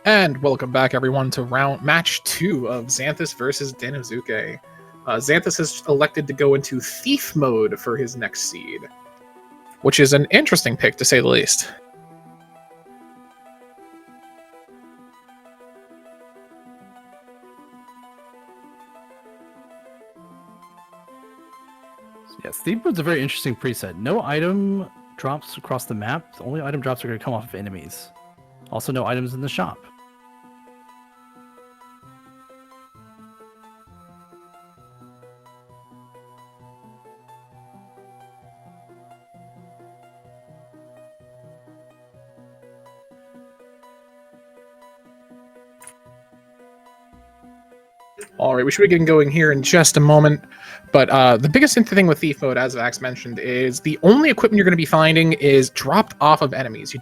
And welcome back, everyone, to match 2 of Xanthus versus Danozuke. Xanthus has elected to go into Thief mode for his next seed, which is an interesting pick, to say the least. Yes, Thief mode's a very interesting preset. No item drops across the map. The only item drops are going to come off of enemies. Also, no items in the shop. Alright, we should be getting going here in just a moment, but the biggest thing with Thief mode, as Vax mentioned, is the only equipment you're going to be finding is dropped off of enemies.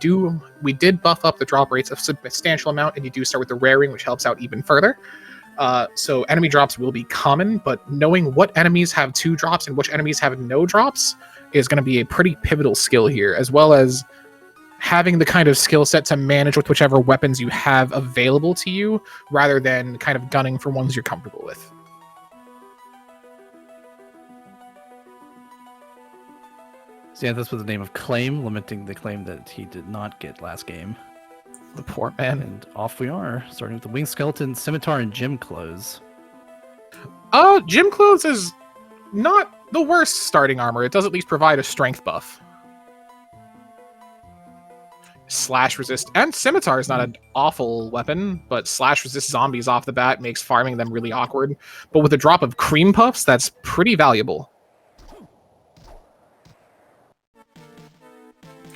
We did buff up the drop rates a substantial amount, and you do start with the raring, which helps out even further. So enemy drops will be common, but knowing what enemies have 2 drops and which enemies have no drops is going to be a pretty pivotal skill here, as well as having the kind of skill set to manage with whichever weapons you have available to you, rather than kind of gunning for ones you're comfortable with. Xanthus with the name of Claim, lamenting the claim that he did not get last game. The poor man. And off we are, starting with the Winged Skeleton, Scimitar, and Gym Clothes. Gym Clothes is not the worst starting armor. It does at least provide a strength buff. Slash resist, and Scimitar is not an awful weapon, but slash resist zombies off the bat makes farming them really awkward. But with a drop of cream puffs, that's pretty valuable.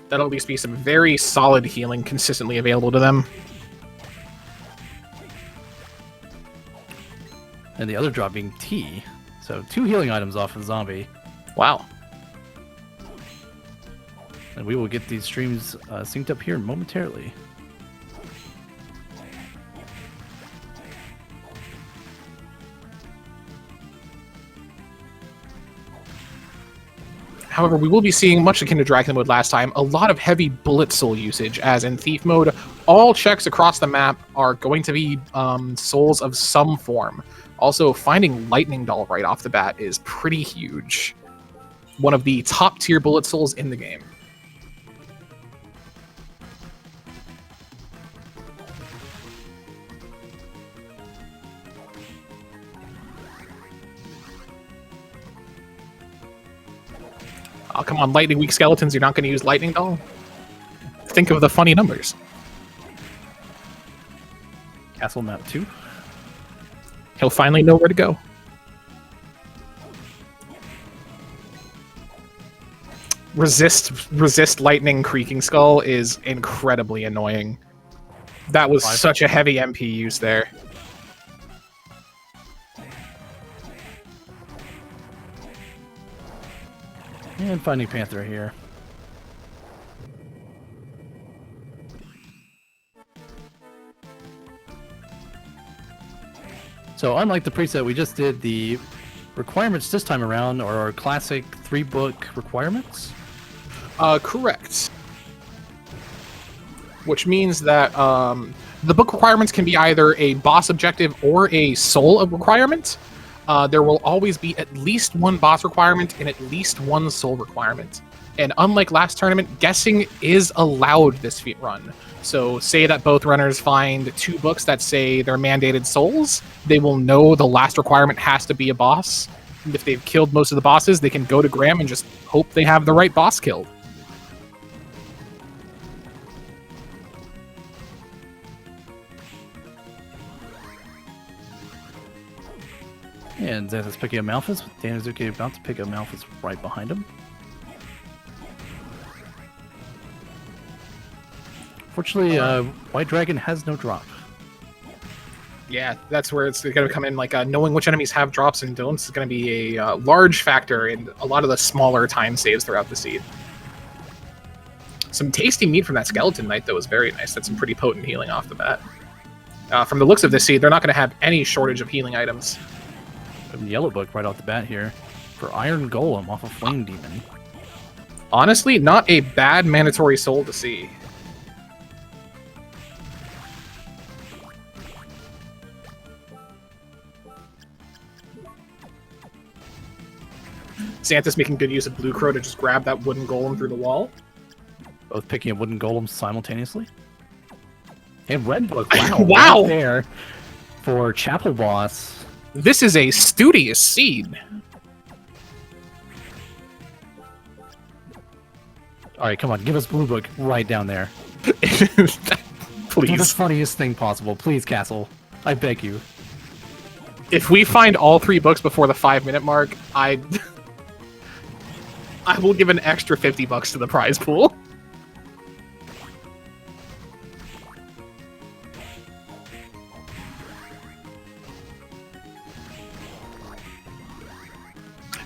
That'll at least be some very solid healing consistently available to them. And the other drop being Tea. So 2 healing items off of zombie. Wow. And we will get these streams synced up here momentarily. However, we will be seeing, much akin to Dragon mode last time, a lot of heavy bullet soul usage, as in Thief mode, all checks across the map are going to be souls of some form. Also, finding Lightning Doll right off the bat is pretty huge. One of the top tier bullet souls in the game. Oh, come on, lightning weak skeletons, you're not going to use Lightning Doll? Think of the funny numbers. Castle map 2. He'll finally know where to go. Resist lightning creaking skull is incredibly annoying. That was such a heavy MP use there. And finding Panther here. So unlike the preset we just did, the requirements this time around are our classic 3-book requirements? Correct. Which means that the book requirements can be either a boss objective or a soul requirement. There will always be at least 1 boss requirement and at least 1 soul requirement. And unlike last tournament, guessing is allowed this run. So say that both runners find 2 books that say they're mandated souls, they will know the last requirement has to be a boss. And if they've killed most of the bosses, they can go to Graham and just hope they have the right boss killed. And Xanthus picking up Malphus, with Danozuke about to pick up Malphus right behind him. Fortunately, White Dragon has no drop. Yeah, that's where it's going to come in. Like knowing which enemies have drops and don't is going to be a large factor in a lot of the smaller time saves throughout the seed. Some tasty meat from that Skeleton Knight, though, is very nice. That's some pretty potent healing off the bat. From the looks of this seed, they're not going to have any shortage of healing items. Yellow book right off the bat here for Iron Golem off of Flame Demon. Honestly, not a bad mandatory soul to see. Xanthus making good use of Blue Crow to just grab that wooden golem through the wall. Both picking up wooden golems simultaneously. And Red Book, wow. Wow! Right there for Chapel Boss. This is a studious seed. Alright, come on, give us Blue Book right down there. Do the Please. funniest thing possible. Please, Castle. I beg you. If we find all 3 books before the 5-minute mark, I will give an extra $50 to the prize pool.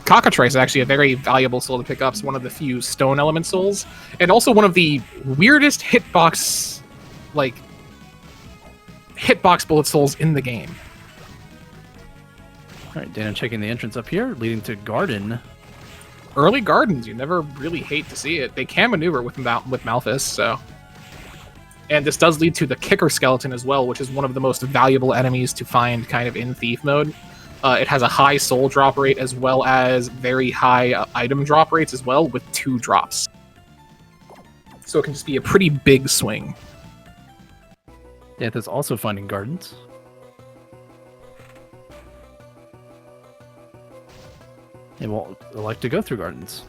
Cockatrice is actually a very valuable soul to pick up. It's one of the few stone element souls, and also one of the weirdest hitbox bullet souls in the game. Alright, Dano checking the entrance up here, leading to Garden. Early gardens, you never really hate to see it. They can maneuver with Malthus, so. And this does lead to the Kicker Skeleton as well, which is one of the most valuable enemies to find kind of in Thief mode. It has a high soul drop rate as well as very high item drop rates as well, with 2 drops. So it can just be a pretty big swing. Xanthus also finding Gardens. They won't like to go through Gardens.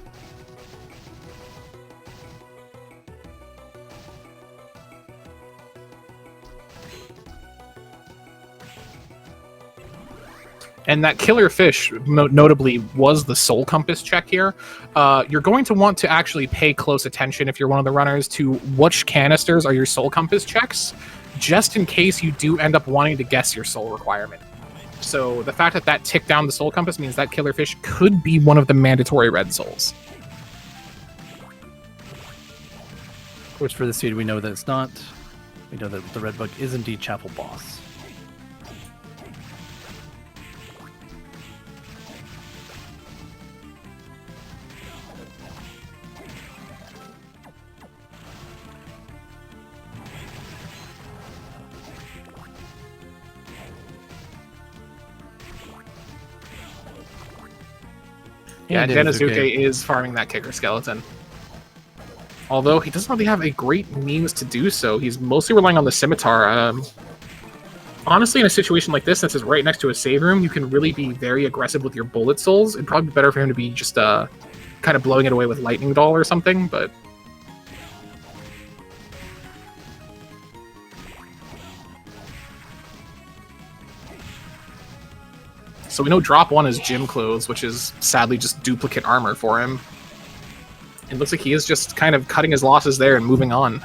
And that killer fish, notably, was the soul compass check here. You're going to want to actually pay close attention if you're one of the runners to which canisters are your soul compass checks, just in case you do end up wanting to guess your soul requirement. So the fact that ticked down the soul compass means that killer fish could be one of the mandatory red souls. Which for the seed we know that it's not. We know that the red bug is indeed Chapel Boss. Yeah, Danozuke is farming that Kicker Skeleton. Although he doesn't really have a great means to do so. He's mostly relying on the Scimitar. Honestly, in a situation like this, since it's right next to a save room, you can really be very aggressive with your bullet souls. It'd probably be better for him to be just kind of blowing it away with Lightning Doll or something, but... So we know drop 1 is gym clothes, which is sadly just duplicate armor for him. It looks like he is just kind of cutting his losses there and moving on.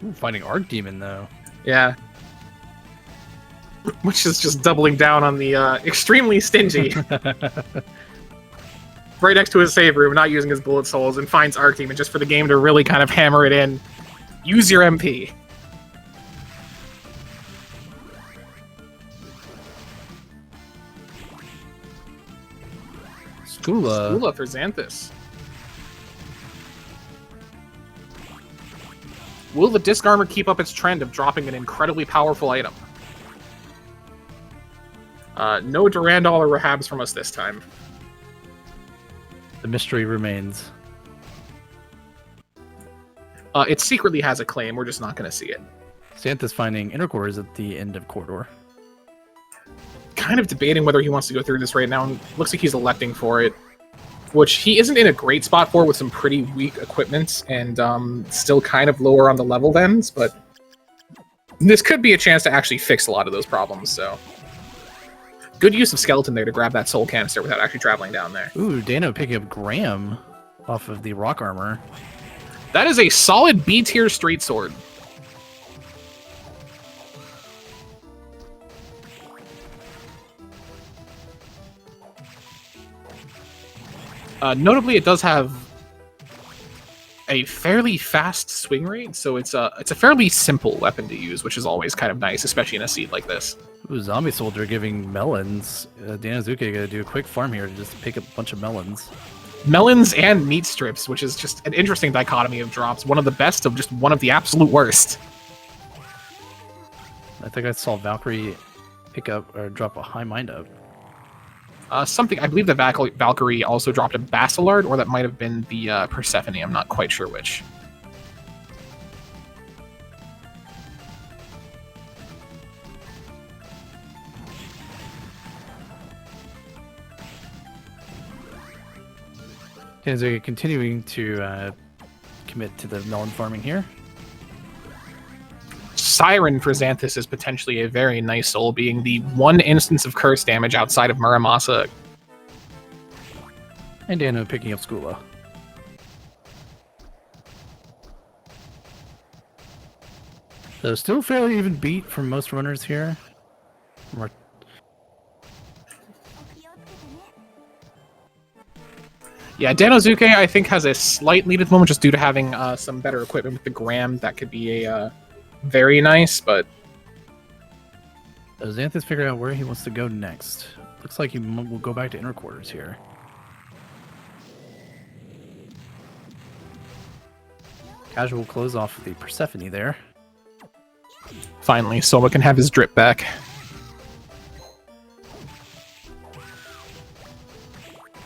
Ooh, fighting Archdemon, though. Yeah. Which is just doubling down on the extremely stingy. Right next to his save room, not using his bullet souls, and finds Archdemon just for the game to really kind of hammer it in. Use your MP. Skula for Xanthus. Will the disc armor keep up its trend of dropping an incredibly powerful item? No Durandal or Rahabs from us this time. The mystery remains. It secretly has a claim, we're just not going to see it. Xanthus finding inner quarters at the end of corridor. Kind of debating whether he wants to go through this right now, and looks like he's electing for it. Which he isn't in a great spot for, with some pretty weak equipment, and still kind of lower on the level ends, but this could be a chance to actually fix a lot of those problems, so... Good use of Skeleton there to grab that soul canister without actually traveling down there. Ooh, Dano picking up Graham off of the rock armor. That is a solid B-tier straight sword. Notably, it does have a fairly fast swing rate, so it's a fairly simple weapon to use, which is always kind of nice, especially in a seed like this. Ooh, Zombie Soldier giving melons. Danozuke gotta do a quick farm here to just pick up a bunch of melons. Melons and meat strips, which is just an interesting dichotomy of drops. One of the best of just one of the absolute worst. I think I saw Valkyrie pick up or drop a high mind up. Something, I believe the Valkyrie also dropped a Basilard, or that might have been the Persephone. I'm not quite sure which. And so continuing to commit to the melon farming here. Siren for Xanthus is potentially a very nice soul, being the one instance of curse damage outside of Muramasa. And Dano picking up Skula. So still fairly even beat from most runners here. Yeah, Danozuke, I think, has a slight lead at the moment just due to having some better equipment with the Gram. That could be a very nice, but... Does Xanthus figure out where he wants to go next? Looks like he will go back to inner quarters here. Casual close off the Persephone there. Finally, Soma can have his drip back.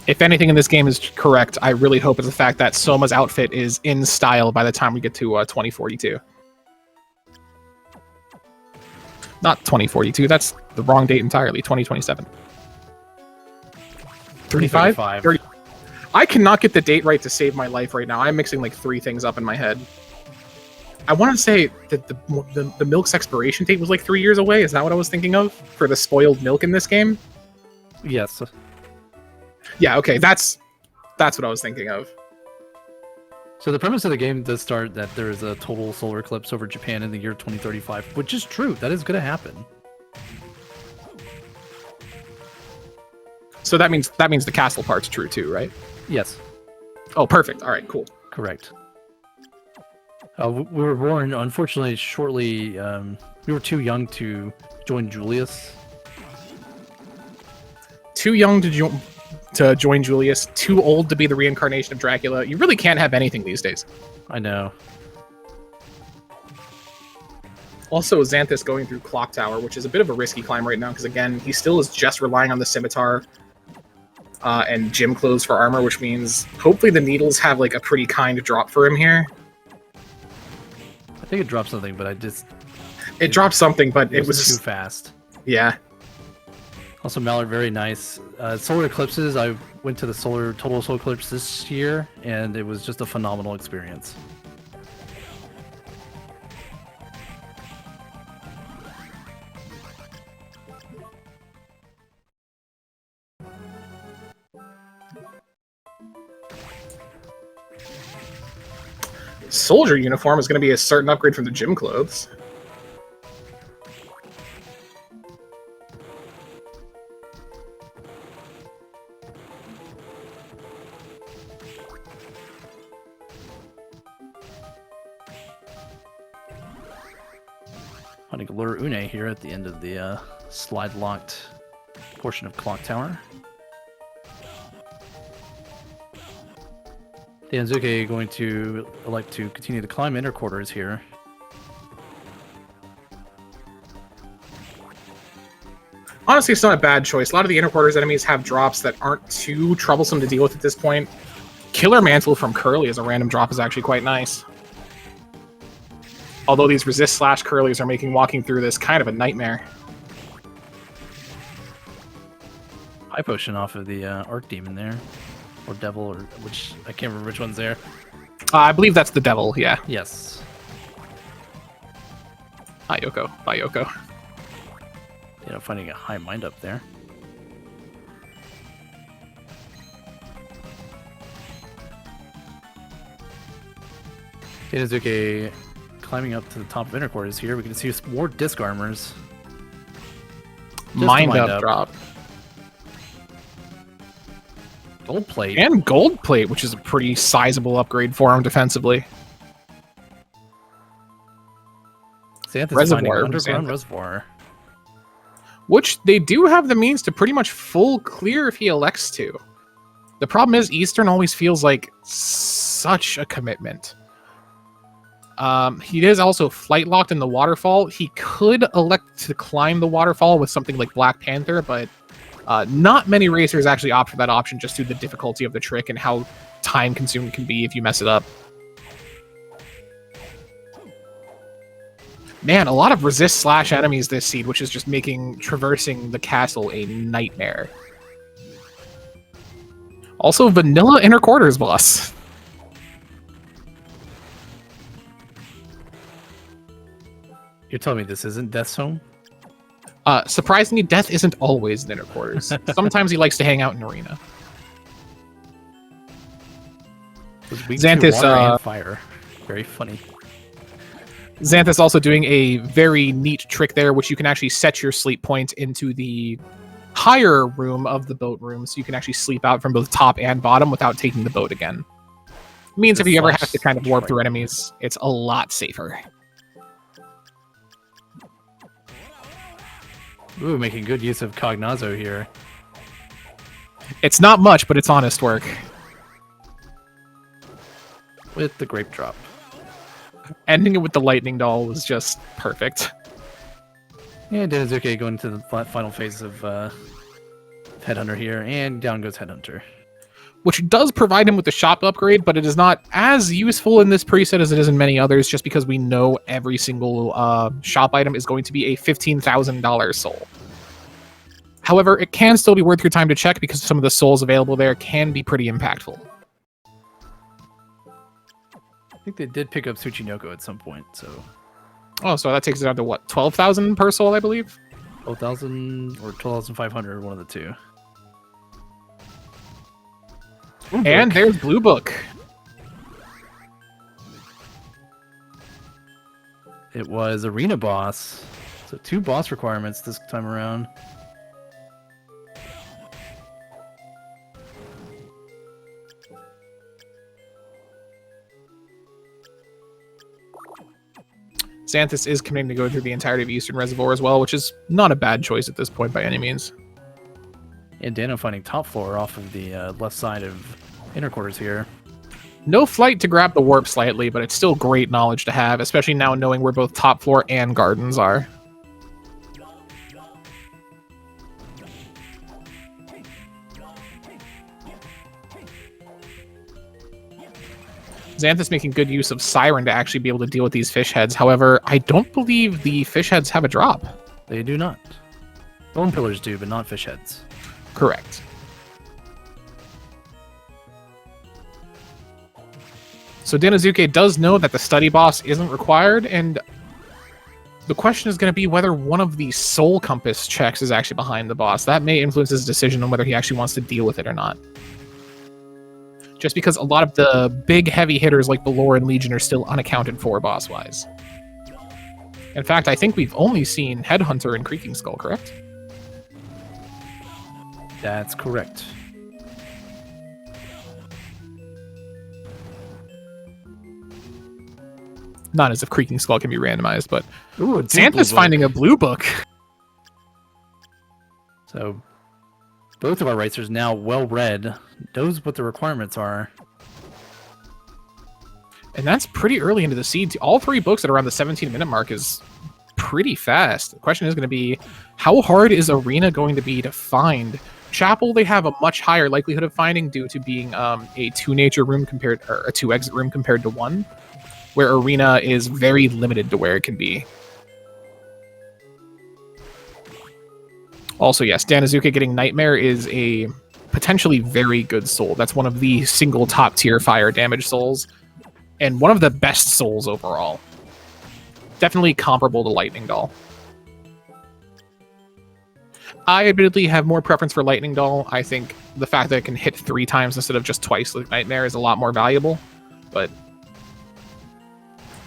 If anything in this game is correct, I really hope it's the fact that Soma's outfit is in style by the time we get to 2042. Not 2042, that's the wrong date entirely, 2027. 35? 30. I cannot get the date right to save my life right now. I'm mixing like 3 things up in my head. I want to say that the milk's expiration date was like 3 years away. Is that what I was thinking of for the spoiled milk in this game? Yes. Yeah, okay, that's what I was thinking of. So the premise of the game does start that there is a total solar eclipse over Japan in the year 2035, which is true. That is going to happen. So that means the castle part's true too, right? Yes. Oh, perfect. All right, cool. Correct. We were born, unfortunately, shortly. We were too young to join Julius. Too young to join Julius. Too old to be the reincarnation of Dracula. You really can't have anything these days. I know. Also, Xanthus going through Clock Tower, which is a bit of a risky climb right now, because again, he still is just relying on the Scimitar and gym clothes for armor, which means hopefully the needles have like a pretty kind drop for him here. I think it dropped something, but It dropped something, but it was too fast. Yeah. Also, Mallard, very nice. Solar eclipses, I went to the total solar eclipse this year, and it was just a phenomenal experience. Soldier uniform is going to be a certain upgrade from the gym clothes. Finding a lure Une here at the end of the slide-locked portion of Clock Tower. Danozuke going to elect to continue to climb inner quarters here. Honestly, it's not a bad choice. A lot of the inner quarters enemies have drops that aren't too troublesome to deal with at this point. Killer Mantle from Curly as a random drop is actually quite nice. Although these resist slash curlies are making walking through this kind of a nightmare. High potion off of the Arc Demon there. Or Devil, or which, I can't remember which one's there. I believe that's the Devil, yeah. Yes. Hi, Yoko. Bye, Yoko. You know, finding a high mind up there. Danozuke climbing up to the top of inner quarters here. We can see more disc armors. Mind up drop. Gold plate. And gold plate, which is a pretty sizable upgrade for him defensively. Xanthus Reservoir. Underground Reservoir. Which they do have the means to pretty much full clear if he elects to. The problem is Eastern always feels like such a commitment. He is also flight locked in the waterfall. He could elect to climb the waterfall with something like Black Panther, but not many racers actually opt for that option just due to the difficulty of the trick and how time consuming it can be if you mess it up. Man, a lot of resist / enemies this seed, which is just making traversing the castle a nightmare. Also, vanilla inner quarters boss. You're telling me this isn't Death's home? Surprisingly, Death isn't always in inner quarters. Sometimes he likes to hang out in arena. Xanthus, and fire. Very funny. Xanthus also doing a very neat trick there, which you can actually set your sleep point into the higher room of the boat room, so you can actually sleep out from both top and bottom without taking the boat again. It means if you ever have to kind of warp through enemies, it's a lot safer. Ooh, making good use of Cognazo here. It's not much, but it's honest work. With the grape drop. Ending it with the lightning doll was just perfect. Yeah, Danozuke going to the final phase of Headhunter here, and down goes Headhunter. Which does provide him with the shop upgrade, but it is not as useful in this preset as it is in many others, just because we know every single shop item is going to be a $15,000 soul. However, it can still be worth your time to check because some of the souls available there can be pretty impactful. I think they did pick up Tsuchinoko at some point, so... Oh, so that takes it down to what, 12,000 per soul, I believe? 12,000 or 12,500, one of the two. And there's Blue Book. It was Arena Boss. So 2 boss requirements this time around. Xanthus is committing to go through the entirety of Eastern Reservoir as well, which is not a bad choice at this point by any means. And Dano finding top floor off of the left side of inner quarters here. No flight to grab the warp slightly, but it's still great knowledge to have, especially now knowing where both top floor and gardens are. Xanthus making good use of Siren to actually be able to deal with these fish heads. However, I don't believe the fish heads have a drop. They do not. Bone pillars do, but not fish heads. Correct. So Danozuke does know that the study boss isn't required, and the question is going to be whether one of the soul compass checks is actually behind the boss. That may influence his decision on whether he actually wants to deal with it or not. Just because a lot of the big heavy hitters like Valor and Legion are still unaccounted for boss-wise. In fact, I think we've only seen Headhunter and Creaking Skull, correct? That's correct. Not as if Creaking Skull can be randomized, but Ooh, Xanthus finding a blue book. So both of our racers now well read, knows what the requirements are. And that's pretty early into the seed. All 3 books at around the 17-minute mark is pretty fast. The question is going to be, how hard is Arena going to be to find? Chapel, they have a much higher likelihood of finding due to being a 2-nature room compared, or a 2-exit room compared to 1, where Arena is very limited to where it can be. Also, yes, Danozuke getting Nightmare is a potentially very good soul. That's one of the single top-tier fire damage souls, and one of the best souls overall. Definitely comparable to Lightning Doll. I admittedly have more preference for Lightning Doll. I think the fact that it can hit 3 times instead of just twice with Nightmare is a lot more valuable, but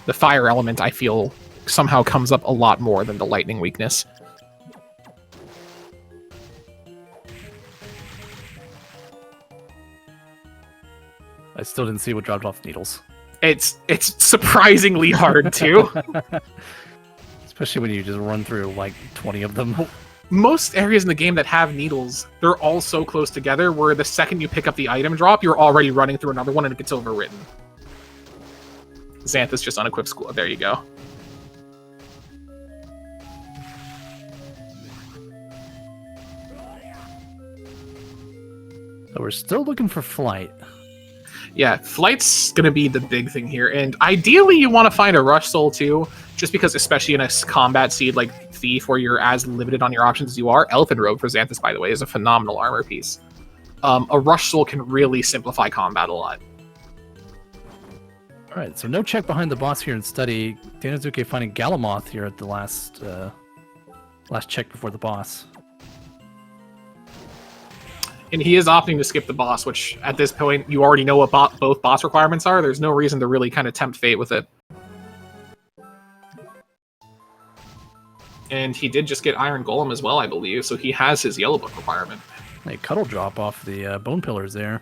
the fire element, I feel, somehow comes up a lot more than the lightning weakness. I still didn't see what dropped off the needles. It's surprisingly hard, too. Especially when you just run through, like, 20 of them. Most areas in the game that have needles, they're all so close together, where the second you pick up the item drop, you're already running through another one and it gets overwritten. Xanthus just unequipped school. There you go. So we're still looking for flight. Yeah, flight's going to be the big thing here. And ideally, you want to find a Rush Soul, too, just because, especially in a combat seed like Thief, where you're as limited on your options as you are. Elephant Robe for Xanthus, by the way, is a phenomenal armor piece. A Rush Soul can really simplify combat a lot. All right, so no check behind the boss here in study. Danozuke finding Galamoth here at the last check before the boss. And he is opting to skip the boss, which at this point you already know what both boss requirements are. There's no reason to really kind of tempt fate with it. And he did just get Iron Golem as well, I believe, so he has his Yellow Book requirement. A cuddle drop off the bone pillars there.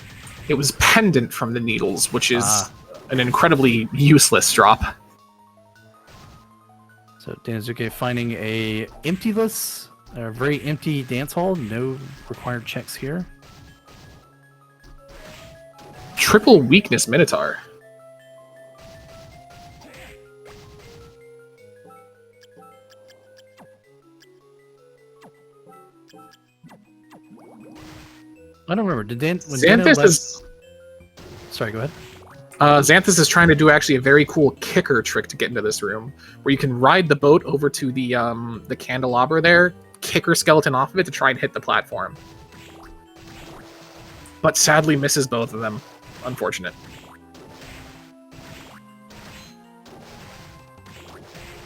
It was Pendant from the Needles, which is an incredibly useless drop. So Danozuke finding a emptyless, a very empty dance hall. No required checks here. Triple Weakness Minotaur. I don't remember. Did Xanthus is... Sorry, go ahead. Xanthus is trying to do actually a very cool kicker trick to get into this room, where you can ride the boat over to the candelabra there, kick her skeleton off of it to try and hit the platform. But sadly misses both of them. Unfortunate.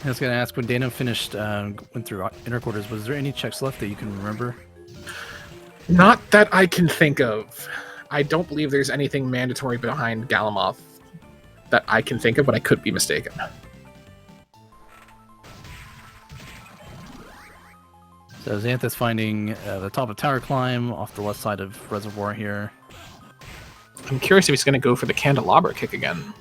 I was going to ask, when Dano finished, went through inner quarters, was there any checks left that you can remember? Not that I can think of. I don't believe there's anything mandatory behind Galamoth that I can think of, but I could be mistaken. So Xanthus finding the top of Tower Climb off the left side of Reservoir here. I'm curious if he's going to go for the candelabra kick again.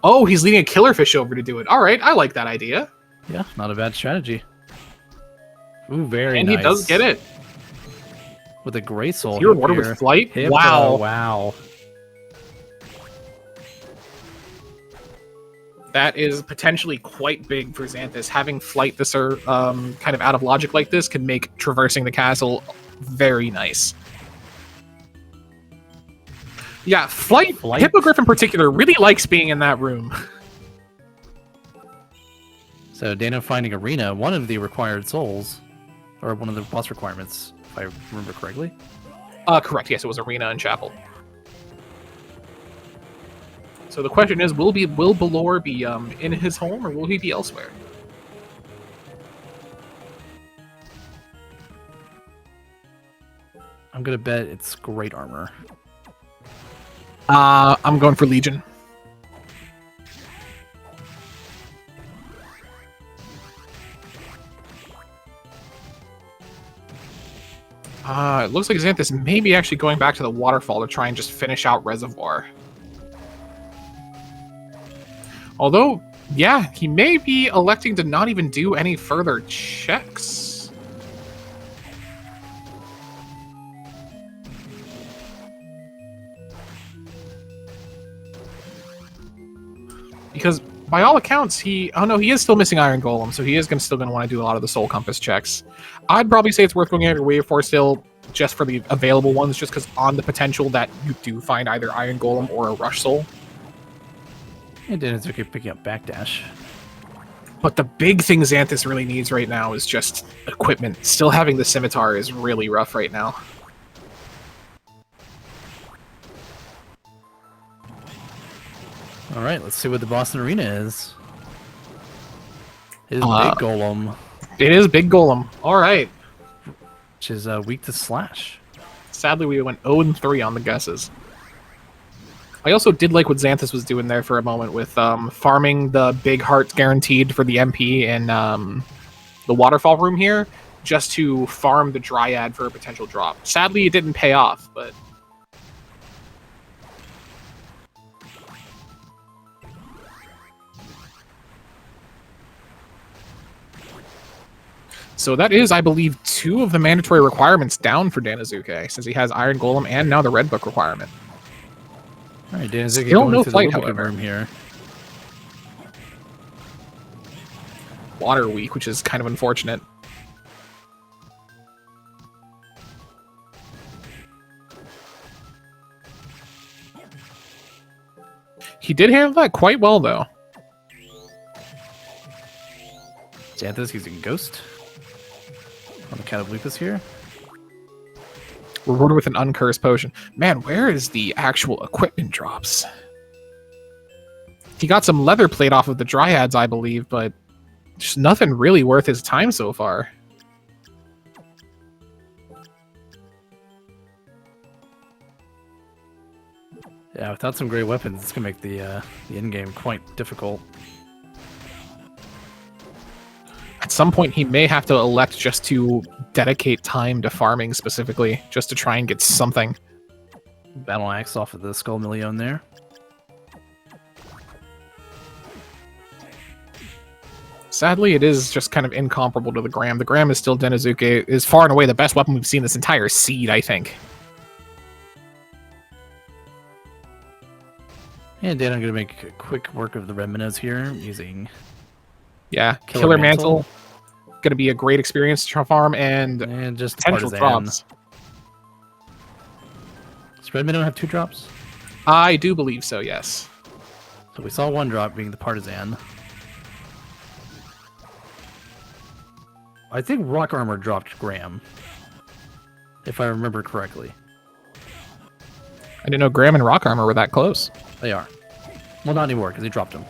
Oh, he's leading a killerfish over to do it. All right, I like that idea. Yeah, not a bad strategy. Ooh, very and nice. He does get it. With a Grey Soul. You're rewarded with flight? Hippo, wow. Wow. That is potentially quite big for Xanthus. Having flight this kind of out of logic like this can make traversing the castle very nice. Yeah, flight. Hippogriff in particular really likes being in that room. So Dano finding Arena, one of the required souls, or one of the boss requirements, if I remember correctly. Correct. Yes, it was Arena and Chapel. So the question is, will Balor be in his home, or will he be elsewhere? I'm gonna bet it's Great Armor. I'm going for Legion. It looks like Xanthus may be actually going back to the waterfall to try and just finish out Reservoir. Although, yeah, he may be electing to not even do any further checks. Because by all accounts, oh no, he is still missing Iron Golem, so he is still going to want to do a lot of the Soul Compass checks. I'd probably say it's worth going out of your way for still, just for the available ones, just because on the potential that you do find either Iron Golem or a Rush Soul. And then it's okay picking up Backdash. But the big thing Xanthus really needs right now is just equipment. Still having the Scimitar is really rough right now. All right, let's see what the Boston Arena is. It is Big Golem. It is Big Golem. All right. Which is weak to Slash. Sadly, we went 0-3 on the guesses. I also did like what Xanthus was doing there for a moment with farming the big heart guaranteed for the MP in the waterfall room here, just to farm the Dryad for a potential drop. Sadly, it didn't pay off, but... So that is, I believe, 2 of the mandatory requirements down for Danozuke, since he has Iron Golem and now the Red Book requirement. All right, Danozuke Still going no through fight, the Lubricant however. room here. Water weak, which is kind of unfortunate. He did handle that quite well, though. Xanthus using Ghost on the Cat of Lupus here. Rewarded with an uncursed potion. Man, where is the actual equipment drops? He got some leather plate off of the Dryads, I believe, but just nothing really worth his time so far. Yeah, without some great weapons, it's gonna make the end game quite difficult. At some point, he may have to elect just to dedicate time to farming specifically, just to try and get something. Battle Axe off of the Skull Million there. Sadly, it is just kind of incomparable to the Gram. The Gram is still Danozuke, is far and away the best weapon we've seen this entire seed, I think. And Dan, I'm going to make a quick work of the Red Minnows here using... Yeah, Killer Mantle. Going to be a great experience to farm, and just potential Partisan. drops. Does Red Minnow have 2 drops? I do believe so, yes. So we saw 1 drop being the Partisan. I think Rock Armor dropped Graham, if I remember correctly. I didn't know Graham and Rock Armor were that close. They are. Well, not anymore, because he dropped them.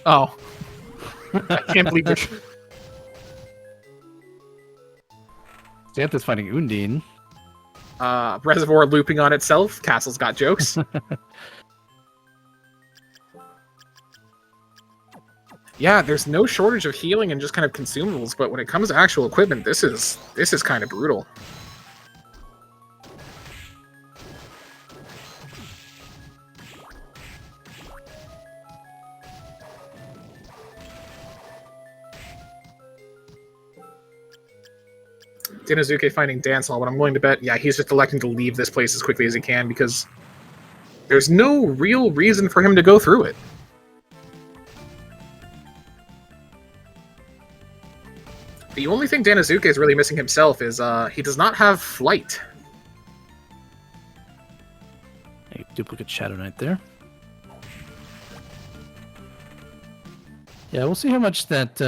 Oh. I can't believe you're... Xanthus fighting Undine. Reservoir looping on itself. Castle's got jokes. Yeah, there's no shortage of healing and just kind of consumables, but when it comes to actual equipment, this is kind of brutal. Danozuke finding Dance Hall, but I'm willing to bet, yeah, he's just electing to leave this place as quickly as he can because there's no real reason for him to go through it. The only thing Danozuke is really missing himself is he does not have flight. A duplicate Shadow Knight there. Yeah, we'll see how much that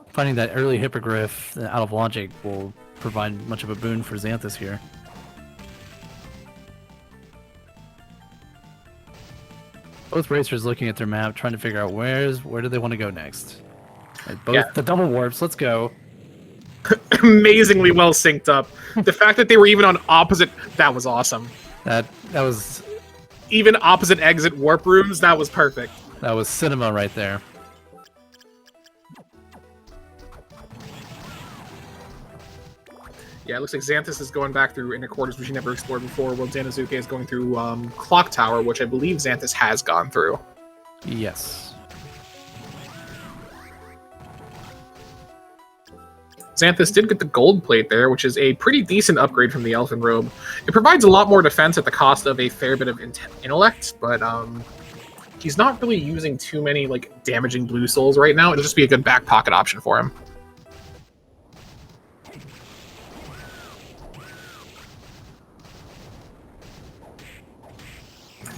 finding that early Hippogriff out of logic will provide much of a boon for Xanthus here. Both racers looking at their map, trying to figure out where do they want to go next. Both the double warps, let's go. Amazingly well synced up. The fact that they were even on opposite, that was awesome. That was even opposite exit warp rooms, that was perfect. That was cinema right there. Yeah, it looks like Xanthus is going back through inner quarters, which he never explored before, while Danozuke is going through Clock Tower, which I believe Xanthus has gone through. Yes. Xanthus did get the gold plate there, which is a pretty decent upgrade from the Elfin Robe. It provides a lot more defense at the cost of a fair bit of intellect, but he's not really using too many like damaging blue souls right now. It'll just be a good back pocket option for him.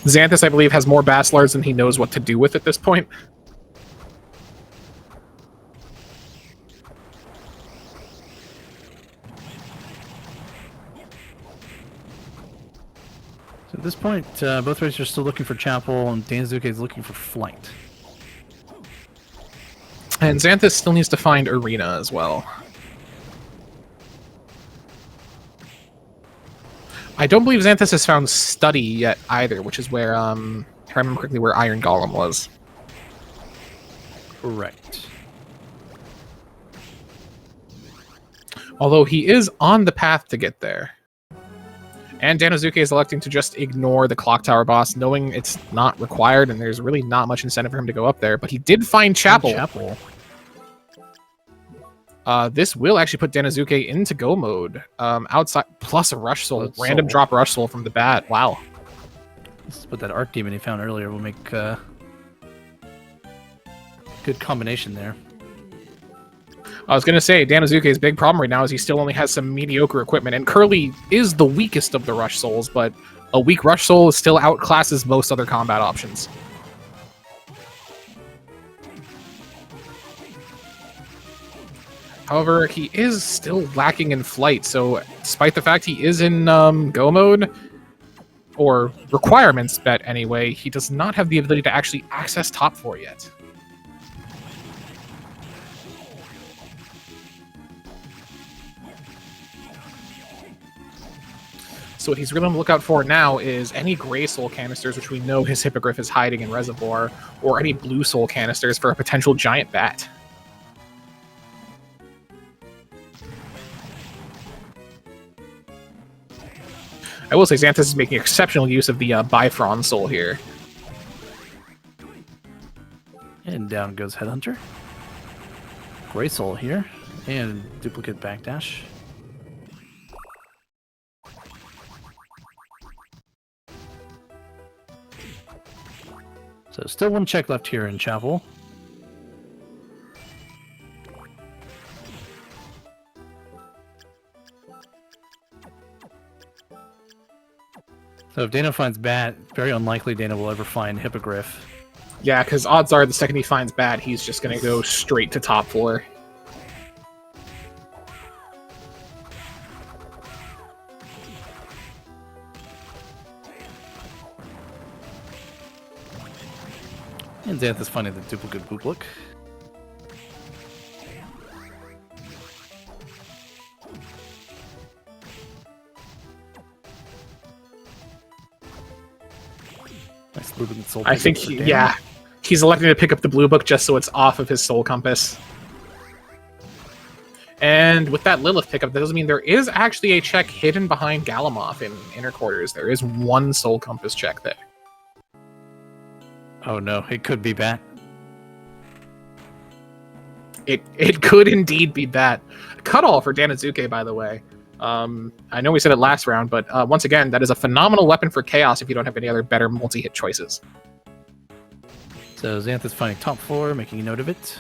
Xanthus, I believe, has more Baslars than he knows what to do with at this point. So at this point, both racers are still looking for Chapel, and Danozuke is looking for Flight. And Xanthus still needs to find Arena as well. I don't believe Xanthus has found Study yet either, which is where, if I remember correctly, where Iron Golem was. Correct. Although he is on the path to get there. And Danozuke is electing to just ignore the Clock Tower boss, knowing it's not required, and there's really not much incentive for him to go up there. But he did find Chapel. This will actually put Danozuke into go mode. Outside plus a rush soul, Plus random soul. drop rush soul from the bat. Wow. But that Arc Demon he found earlier will make good combination there. I was gonna say Danozuke's big problem right now is he still only has some mediocre equipment, and Curly is the weakest of the rush souls, but a weak rush soul still outclasses most other combat options. However, he is still lacking in flight, so despite the fact he is in go mode, or requirements bet anyway, he does not have the ability to actually access top 4 yet. So what he's really on the lookout for now is any gray soul canisters, which we know his Hippogriff is hiding in Reservoir, or any blue soul canisters for a potential giant bat. I will say Xanthus is making exceptional use of the Bifron soul here. And down goes Headhunter. Gray Soul here. And duplicate backdash. So still one check left here in Chapel. So if Dana finds Bat, very unlikely Dana will ever find Hippogriff. Yeah, because odds are the second he finds Bat, he's just going to go straight to top 4. And Xanthus finding the duplicate Booplook. Nice duplicate soul. I think, yeah, he's electing to pick up the blue book just so it's off of his soul compass. And with that Lilith pickup, that doesn't mean there is actually a check hidden behind Galamoth in inner quarters. There is one soul compass check there. Oh no, it could be Bat. It could indeed be Bat. Cut all for Danozuke, by the way. I know we said it last round, but once again, that is a phenomenal weapon for Chaos if you don't have any other better multi-hit choices. So Xanthus finding top 4, making a note of it.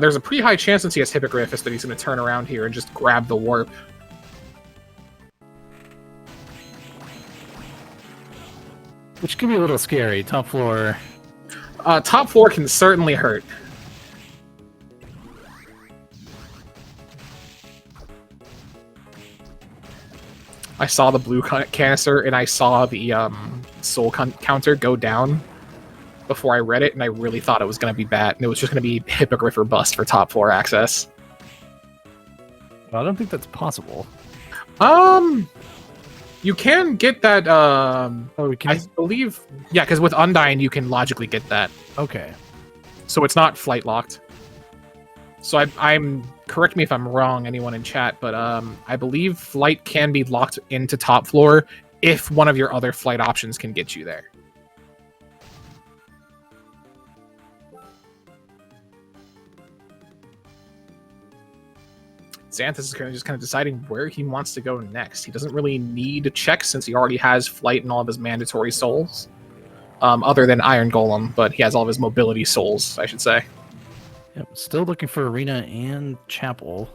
There's a pretty high chance since he has Hippogriffus that he's going to turn around here and just grab the warp. Which could be a little scary. Top floor. Top 4 can certainly hurt. I saw the blue canister and I saw the soul counter go down before I read it, and I really thought it was going to be Bat, and it was just going to be Hippogriff or bust for top 4 access. Well, I don't think that's possible. You can get that, Oh, we can. I believe, yeah, because with Undyne you can logically get that. Okay. So it's not flight locked. So I'm correct me if I'm wrong, anyone in chat, but I believe flight can be locked into top floor if one of your other flight options can get you there. Xanthus is just kind of deciding where he wants to go next. He doesn't really need a check since he already has flight and all of his mandatory souls, other than Iron Golem, but he has all of his mobility souls, I should say. Yep. Still looking for Arena and Chapel.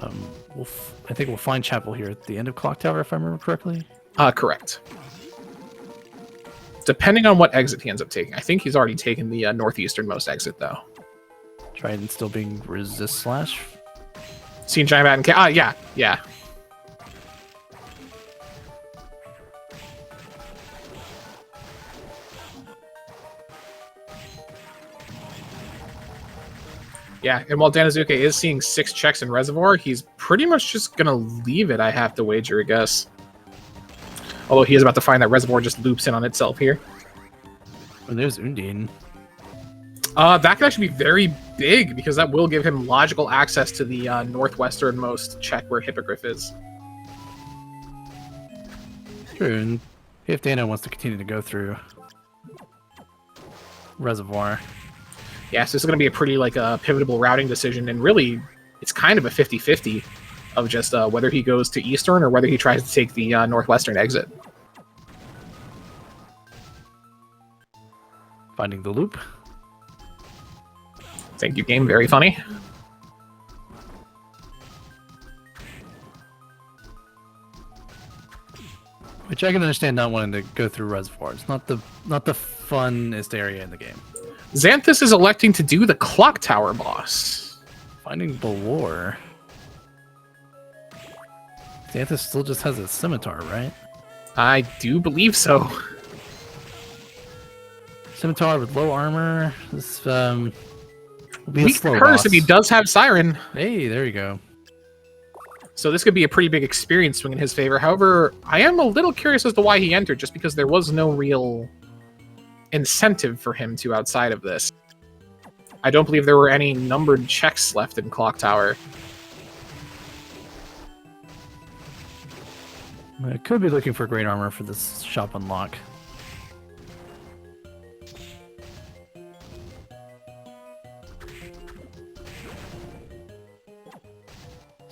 I think we'll find Chapel here at the end of Clock Tower, if I remember correctly. Correct. Depending on what exit he ends up taking. I think he's already taken the northeasternmost exit, though. Trident still being resist slash. Seen Giant Bat and yeah. Yeah, and while Danozuke is seeing 6 checks in Reservoir, he's pretty much just gonna leave it, I have to wager, I guess. Although he is about to find that Reservoir just loops in on itself here. Oh, there's Undine. That could actually be very big, because that will give him logical access to the northwesternmost check where Hippogriff is. True, and if Dana wants to continue to go through Reservoir. Yeah, so this is going to be a pretty like pivotable routing decision, and really, it's kind of a 50-50 of just whether he goes to Eastern or whether he tries to take the Northwestern exit. Finding the loop. Thank you, game. Very funny. Which I can understand not wanting to go through Reservoir. It's not the funnest area in the game. Xanthus is electing to do the Clock Tower boss. Finding Balor. Xanthus still just has a scimitar, right? I do believe so. Scimitar with low armor. This will be a Weak slow curse, boss. and he does have Siren. Hey, there you go. So this could be a pretty big experience swing in his favor. However, I am a little curious as to why he entered, just because there was no real incentive for him to outside of this. I don't believe there were any numbered checks left in Clock Tower. I could be looking for great armor for this shop unlock.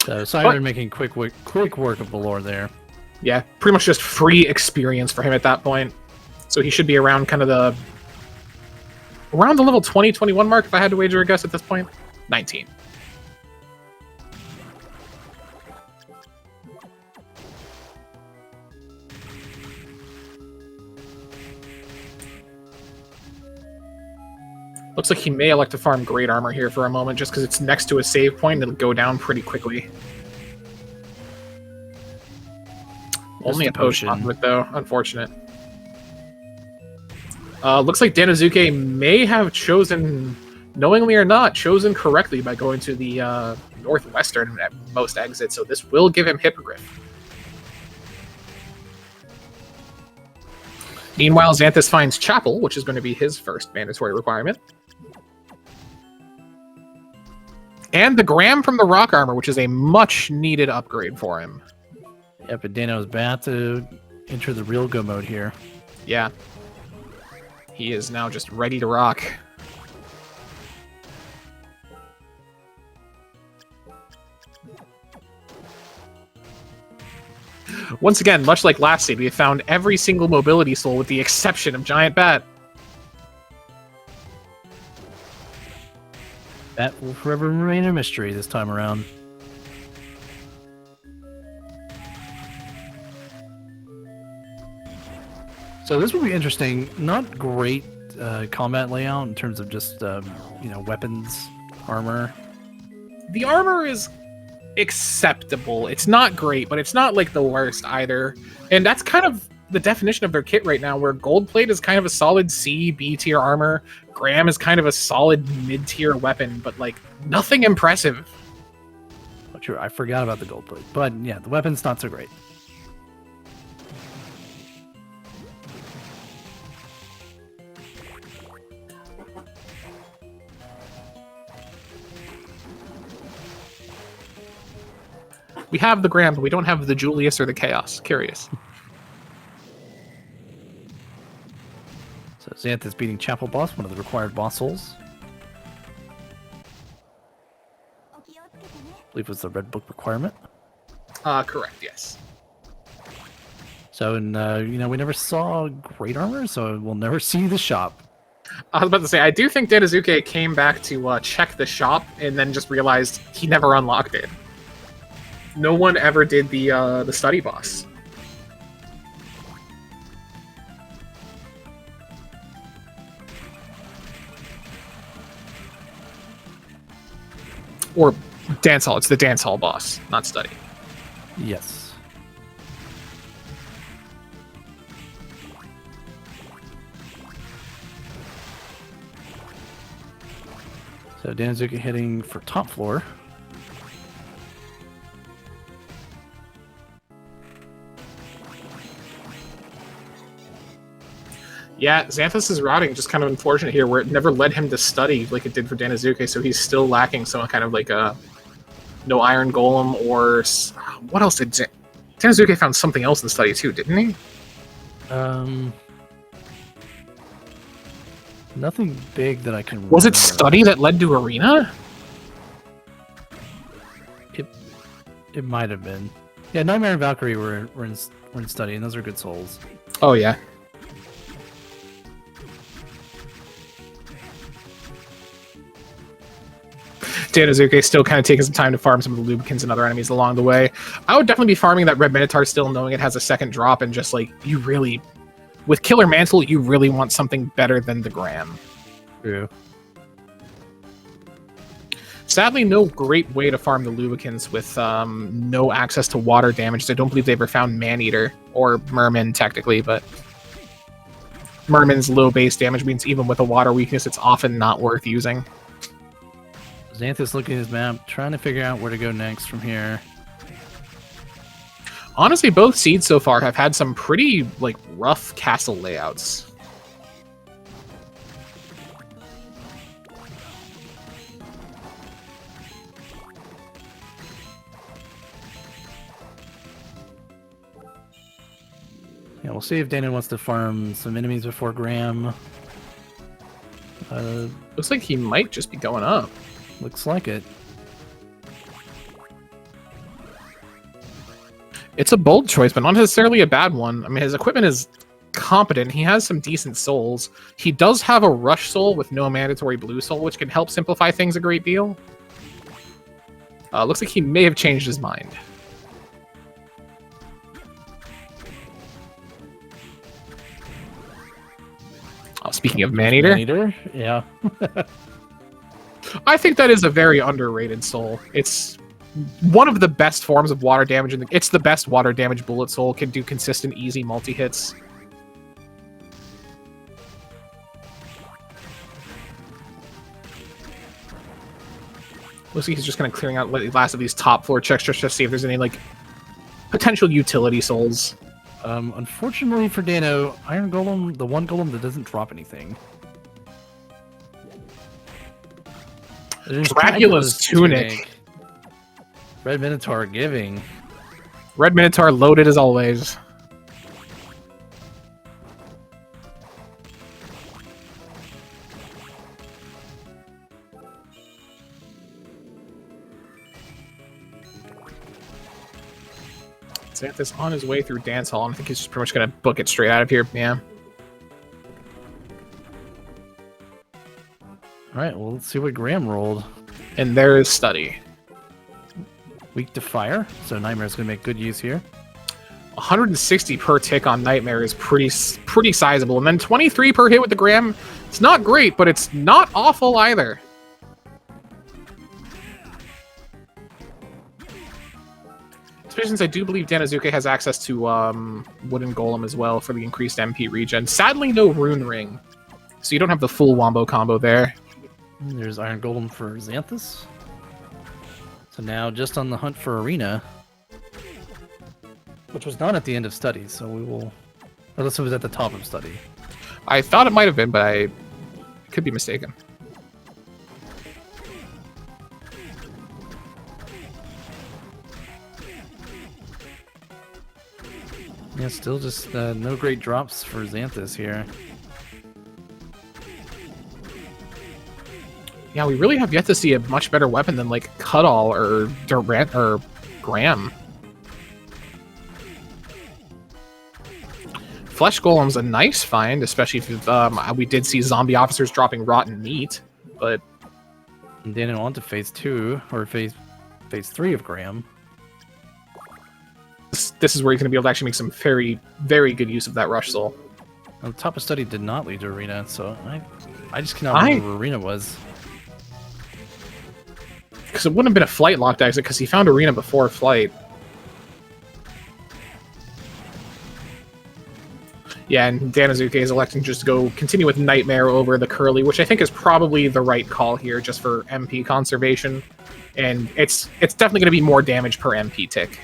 So Siren making quick work of Balor there. Yeah, pretty much just free experience for him at that point. So he should be around kind of around the level 20-21 mark, if I had to wager a guess at this point. 19. Looks like he may elect to farm Great Armor here for a moment, just because it's next to a save point and it'll go down pretty quickly. Only a potion off of it, though. Unfortunate. Looks like Danozuke may have chosen, knowingly or not, chosen correctly by going to the Northwestern at most exits, so this will give him Hippogriff. Meanwhile, Xanthus finds Chapel, which is going to be his first mandatory requirement. And the Gram from the Rock Armor, which is a much-needed upgrade for him. Yeah, but Dano is about to enter the real go mode here. Yeah. He is now just ready to rock. Once again, much like last seed, we have found every single mobility soul with the exception of Giant Bat. That will forever remain a mystery this time around. So this will be interesting. Not great combat layout in terms of just weapons, armor. The armor is acceptable. It's not great, but it's not like the worst either. And that's kind of the definition of their kit right now, where Gold Plate is kind of a solid C, B tier armor. Gram is kind of a solid mid tier weapon, but like nothing impressive. Oh, true. I forgot about the Gold Plate, but yeah, the weapon's not so great. We have the Gram, but we don't have the Julius or the Chaos. Curious. So Xanthus beating Chapel Boss, one of the required boss souls. I believe was the Red Book requirement. Correct, yes. So, and we never saw Great Armor, so we'll never see the shop. I was about to say, I do think Danozuke came back to check the shop and then just realized he never unlocked it. No one ever did the study boss. Or dance hall. It's the dance hall boss, not study. Yes. So Danozuke heading for top floor. Yeah, Xanthus' routing just kind of unfortunate here, where it never led him to study like it did for Danozuke, so he's still lacking some kind of like no Iron Golem or what else did Danozuke found something else in study too, didn't he? Nothing big that I can. Was it remember. Study that led to Arena? It might have been. Yeah, Nightmare and Valkyrie were in Study, and those are good souls. Oh yeah. Danozuke still kind of taking some time to farm some of the lubricants and other enemies along the way. I would definitely be farming that Red Minotaur still, knowing it has a second drop, and just like, you really, with Killer Mantle, you really want something better than the Gram. True. Sadly, no great way to farm the lubricants with no access to water damage. I don't believe they ever found Maneater, or Merman technically, but Merman's low base damage means even with a water weakness, it's often not worth using. Xanthus looking at his map, trying to figure out where to go next from here. Honestly, both seeds so far have had some pretty like rough castle layouts. Yeah, we'll see if Dana wants to farm some enemies before Graham. Looks like he might just be going up. Looks like it. It's a bold choice, but not necessarily a bad one. I mean, his equipment is competent. He has some decent souls. He does have a rush soul with no mandatory blue soul, which can help simplify things a great deal. Looks like he may have changed his mind. Oh, speaking of Maneater, Maneater? Yeah. I think that is a very underrated soul. It's one of the best forms of water damage. It's the best water damage bullet soul. Can do consistent, easy multi-hits. Looks like he's just kind of clearing out the last of these top floor checks just to see if there's any like potential utility souls. Unfortunately for Dano, Iron Golem, the one golem that doesn't drop anything. There's Dracula's Tunic. Red Minotaur giving. Red Minotaur loaded as always. Xanthus on his way through Dance Hall, and I think he's just pretty much going to book it straight out of here. Yeah. Alright, well, let's see what Graham rolled. And there is Study. Weak to fire, so Nightmare's going to make good use here. 160 per tick on Nightmare is pretty sizable. And then 23 per hit with the Graham. It's not great, but it's not awful either. Especially since I do believe Danozuke has access to Wooden Golem as well for the increased MP regen. Sadly, no Rune Ring. So you don't have the full Wombo combo there. And there's Iron Golem for Xanthus. So now just on the hunt for Arena. Which was not at the end of Study, so we will... Unless it was at the top of Study. I thought it might have been, but I could be mistaken. Yeah, still just no great drops for Xanthus here. Yeah, we really have yet to see a much better weapon than like Cutall or Durant or Graham. Flesh Golem's a nice find, especially if we did see zombie officers dropping rotten meat, but And then on to phase 2 or phase 3 of Graham. this is where you're going to be able to actually make some very, very good use of that Rush Soul. Now, the top of Study did not lead to Arena, so I just cannot remember where Arena was. Because it wouldn't have been a flight locked exit, because he found Arena before flight. Yeah, and Danozuke is electing just to go continue with Nightmare over the Curly, which I think is probably the right call here, just for MP conservation. And it's definitely going to be more damage per MP tick.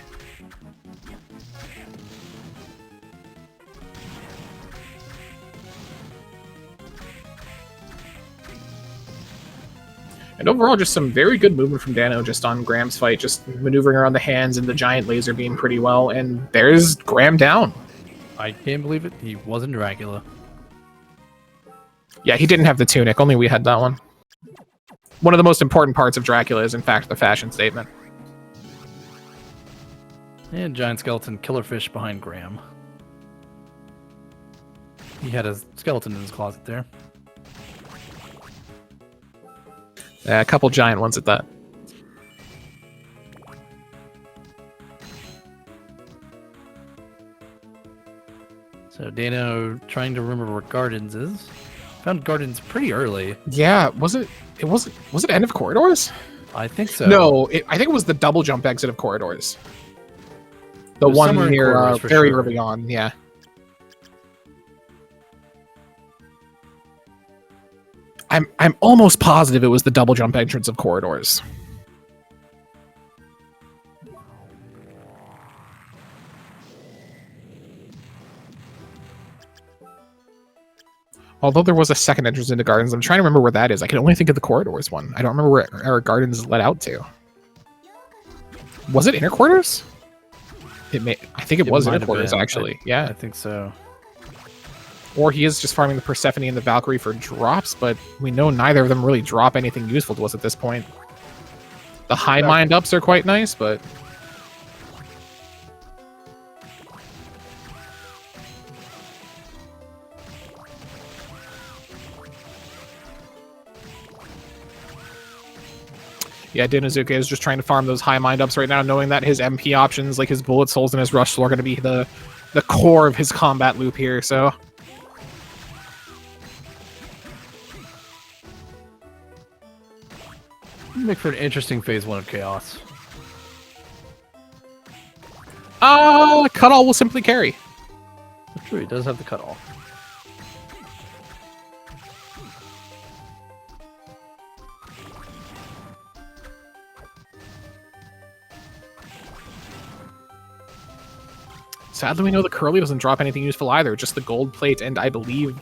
And overall, just some very good movement from Dano just on Graham's fight, just maneuvering around the hands and the giant laser beam pretty well. And there's Graham down. I can't believe it. He wasn't Dracula. Yeah, he didn't have the tunic. Only we had that one. One of the most important parts of Dracula is, in fact, the fashion statement. And giant skeleton killerfish behind Graham. He had a skeleton in his closet there. Yeah, a couple giant ones at that. So Dano trying to remember where Gardens is. Found Gardens pretty early. Yeah, was it end of corridors? I think so. No, I think it was the double jump exit of corridors. The was one somewhere in near corridors for very sure. early on, yeah. I'm almost positive it was the double jump entrance of corridors. Although there was a second entrance into Gardens, I'm trying to remember where that is. I can only think of the corridors one. I don't remember where our Gardens led out to. Was it inner quarters? I think it was might inner have quarters, been. actually. Yeah. I think so. Or he is just farming the Persephone and the Valkyrie for drops, but we know neither of them really drop anything useful to us at this point. The high mind ups are quite nice, but... Yeah, Danozuke is just trying to farm those high mind ups right now, knowing that his MP options, like his bullet souls and his rush soul, are going to be the core of his combat loop here, so... Make for an interesting phase 1 of Chaos. Cut all will simply carry. True, he does have the cutoff. Sadly, we know the Curly doesn't drop anything useful either, just the gold plate, and I believe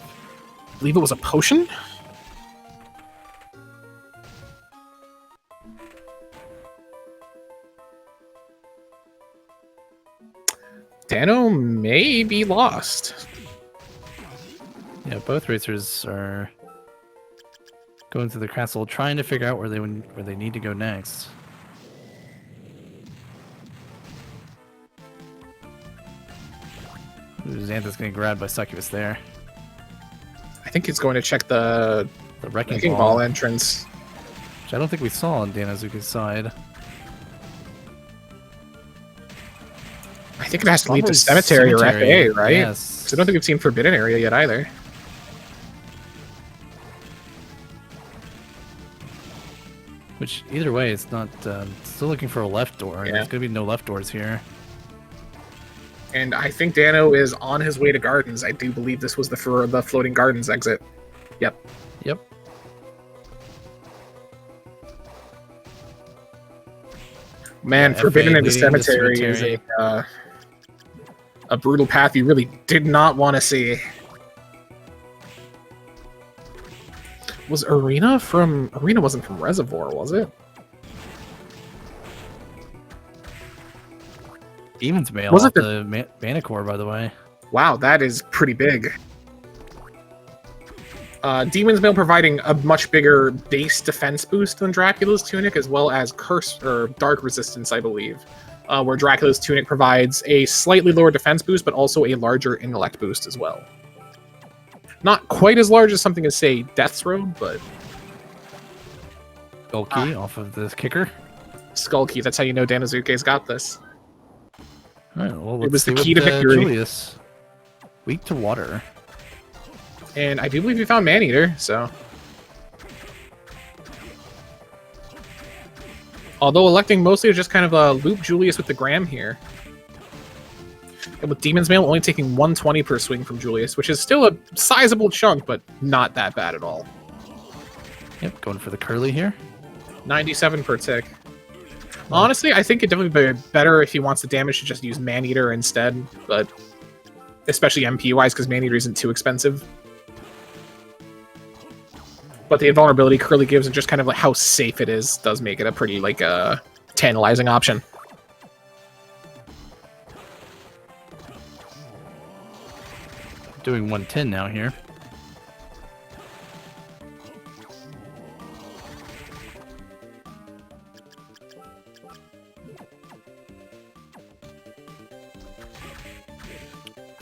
it was a potion? Dano may be lost. Yeah, both racers are going through the castle, trying to figure out where they need to go next. Ooh, Xanthus getting grabbed by Succubus there. I think he's going to check the Wrecking Ball entrance. Which I don't think we saw on Danozuke's side. I think it has to lead to Probably Cemetery or Cemetery, FA, right? yes. 'Cause I don't think we've seen Forbidden Area yet either. Which, either way, it's not... still looking for a left door. Yeah. There's going to be no left doors here. And I think Dano is on his way to Gardens. I do believe this was the Floating Gardens exit. Yep. Yep. Man, Yeah, Forbidden FA into leading to Cemetery is a brutal path you really did not want to see. Was Arena wasn't from Reservoir, was it? Demon's Mail Was off it the Manicore, by the way. Wow, that is pretty big. Demon's Mail providing a much bigger base defense boost than Dracula's Tunic, as well as Curse or Dark Resistance, I believe. Where Dracula's Tunic provides a slightly lower defense boost, but also a larger intellect boost as well. Not quite as large as something as, say, Death's Robe, but... Gold key off of this kicker. Skull Key, that's how you know Danozuke's got this. Alright, well, It let's was the see key what, to victory. Julius. Weak to water. And I do believe you found Maneater, so... Although electing mostly to just kind of loop Julius with the Gram here. And with Demon's Mail only taking 120 per swing from Julius, which is still a sizable chunk, but not that bad at all. Yep, going for the curly here. 97 per tick. Honestly, I think it'd definitely be better if he wants the damage to just use Maneater instead, but... Especially MP-wise, because Maneater isn't too expensive. But the invulnerability Curly gives and just kind of like how safe it is does make it a pretty, like, tantalizing option. Doing 110 now here.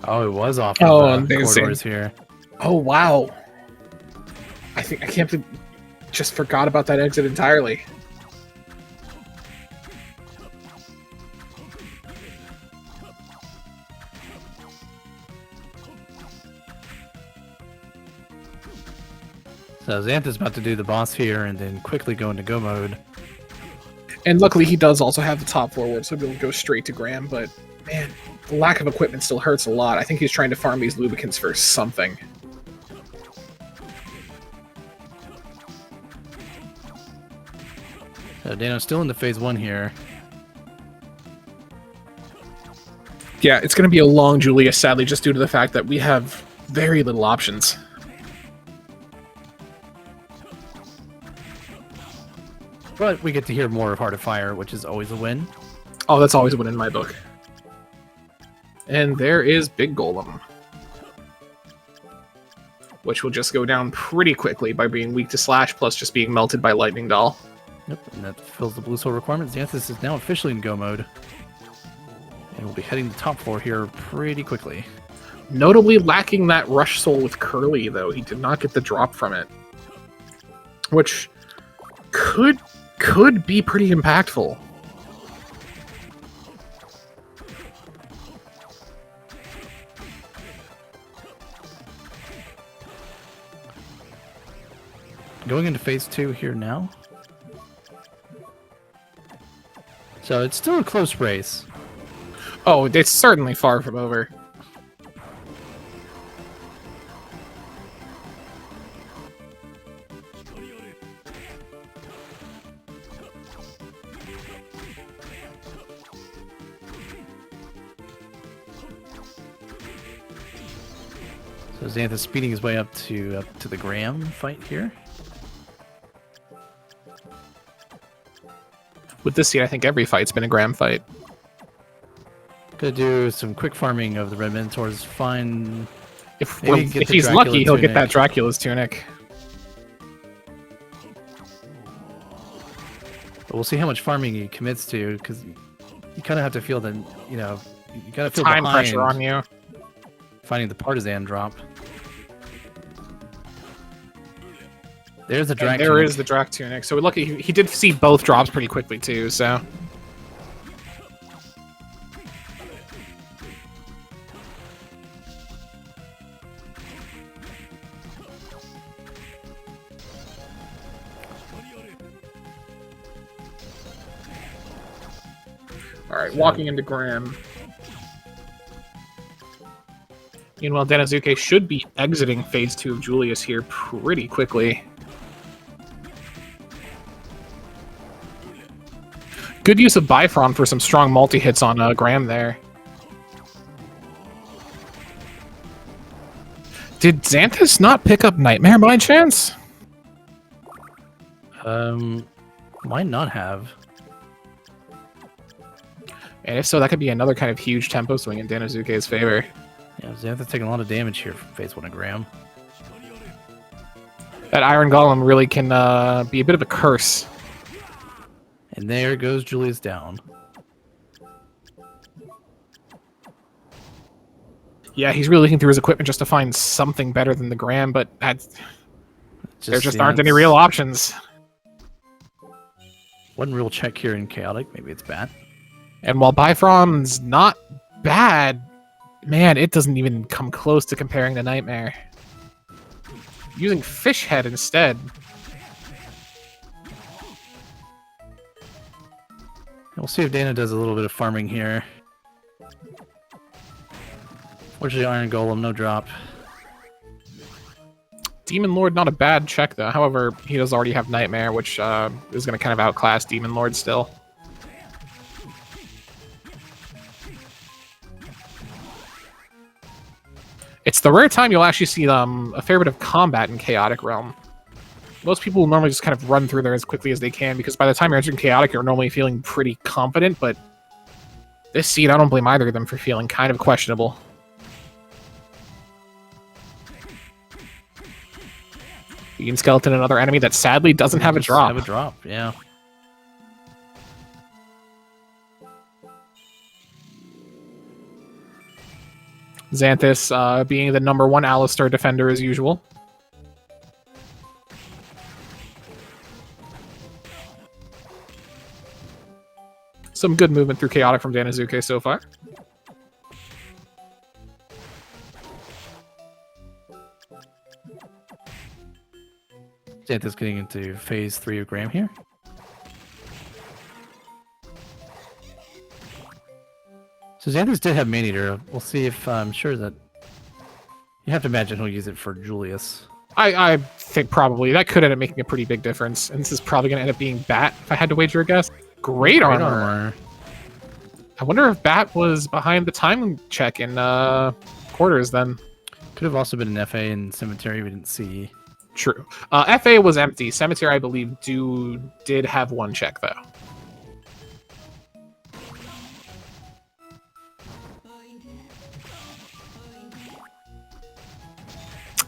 Oh, it was off Oh, of there's corridors here. Oh, wow. I can't believe, just forgot about that exit entirely. So Xanthus about to do the boss here and then quickly go into go mode. And luckily he does also have the top floor ward, so he'll go straight to Graham, but man, the lack of equipment still hurts a lot. I think he's trying to farm these lubricants for something. So Dano's still into phase 1 here. Yeah, it's going to be a long Julius, sadly, just due to the fact that we have very little options. But we get to hear more of Heart of Fire, which is always a win. Oh, that's always a win in my book. And there is Big Golem, which will just go down pretty quickly by being weak to Slash, plus just being melted by Lightning Doll. Yep, and that fills the blue soul requirement. Xanthus is now officially in go mode. And we'll be heading to top floor here pretty quickly. Notably lacking that Rush Soul with Curly, though. He did not get the drop from it. Which could be pretty impactful. Going into phase 2 here now. So it's still a close race. Oh, it's certainly far from over. So Xanthus speeding his way up to the Graham fight here. With this seed, I think every fight's been a Graham fight. Gonna do some quick farming of the Red Minotaurs. Find If maybe get the he's Dracula lucky, he'll get tunic. that Dracula's tunic. But we'll see how much farming he commits to, because you kind of have to feel that, you know, you gotta feel Time behind pressure on you. finding the partisan drop. There's the Drac. And there is the Drac tunic. So we're lucky he did see both drops pretty quickly too. So all right, walking into Graham. Meanwhile, Danozuke should be exiting phase 2 of Julius here pretty quickly. Good use of Bifron for some strong multi-hits on Graham there. Did Xanthus not pick up Nightmare by chance? Might not have. And if so, that could be another kind of huge tempo swing in Danozuke's favor. Yeah, Xanthus taking a lot of damage here from phase 1 of Graham. That Iron Golem really can be a bit of a curse. And there goes Julius down. Yeah, he's really looking through his equipment just to find something better than the Graham, but there just aren't any real options. One real check here in Chaotic. Maybe it's bad. And while Bifron's not bad, man, it doesn't even come close to comparing to Nightmare. Using Fish Head instead. We'll see if Dana does a little bit of farming here. Fortunately, Iron Golem, no drop. Demon Lord, not a bad check, though. However, he does already have Nightmare, which is going to kind of outclass Demon Lord still. It's the rare time you'll actually see a fair bit of combat in Chaotic Realm. Most people will normally just kind of run through there as quickly as they can, because by the time you're entering Chaotic, you're normally feeling pretty confident, but this seed, I don't blame either of them for feeling kind of questionable. Bean Skeleton, another enemy that sadly doesn't have a drop. Have a drop, yeah. Xanthus being the #1 Alistar defender as usual. Some good movement through Chaotic from Danozuke so far. Xanthus getting into phase 3 of Graham here. So Xanthus did have Maneater. We'll see if I'm sure that you have to imagine he'll use it for Julius. I think probably that could end up making a pretty big difference, and this is probably going to end up being Bat if I had to wager a guess. Great armor. I wonder if Bat was behind the time check in quarters then. Could have also been an FA in Cemetery we didn't see. True. FA was empty. Cemetery, I believe, did have 1 check though.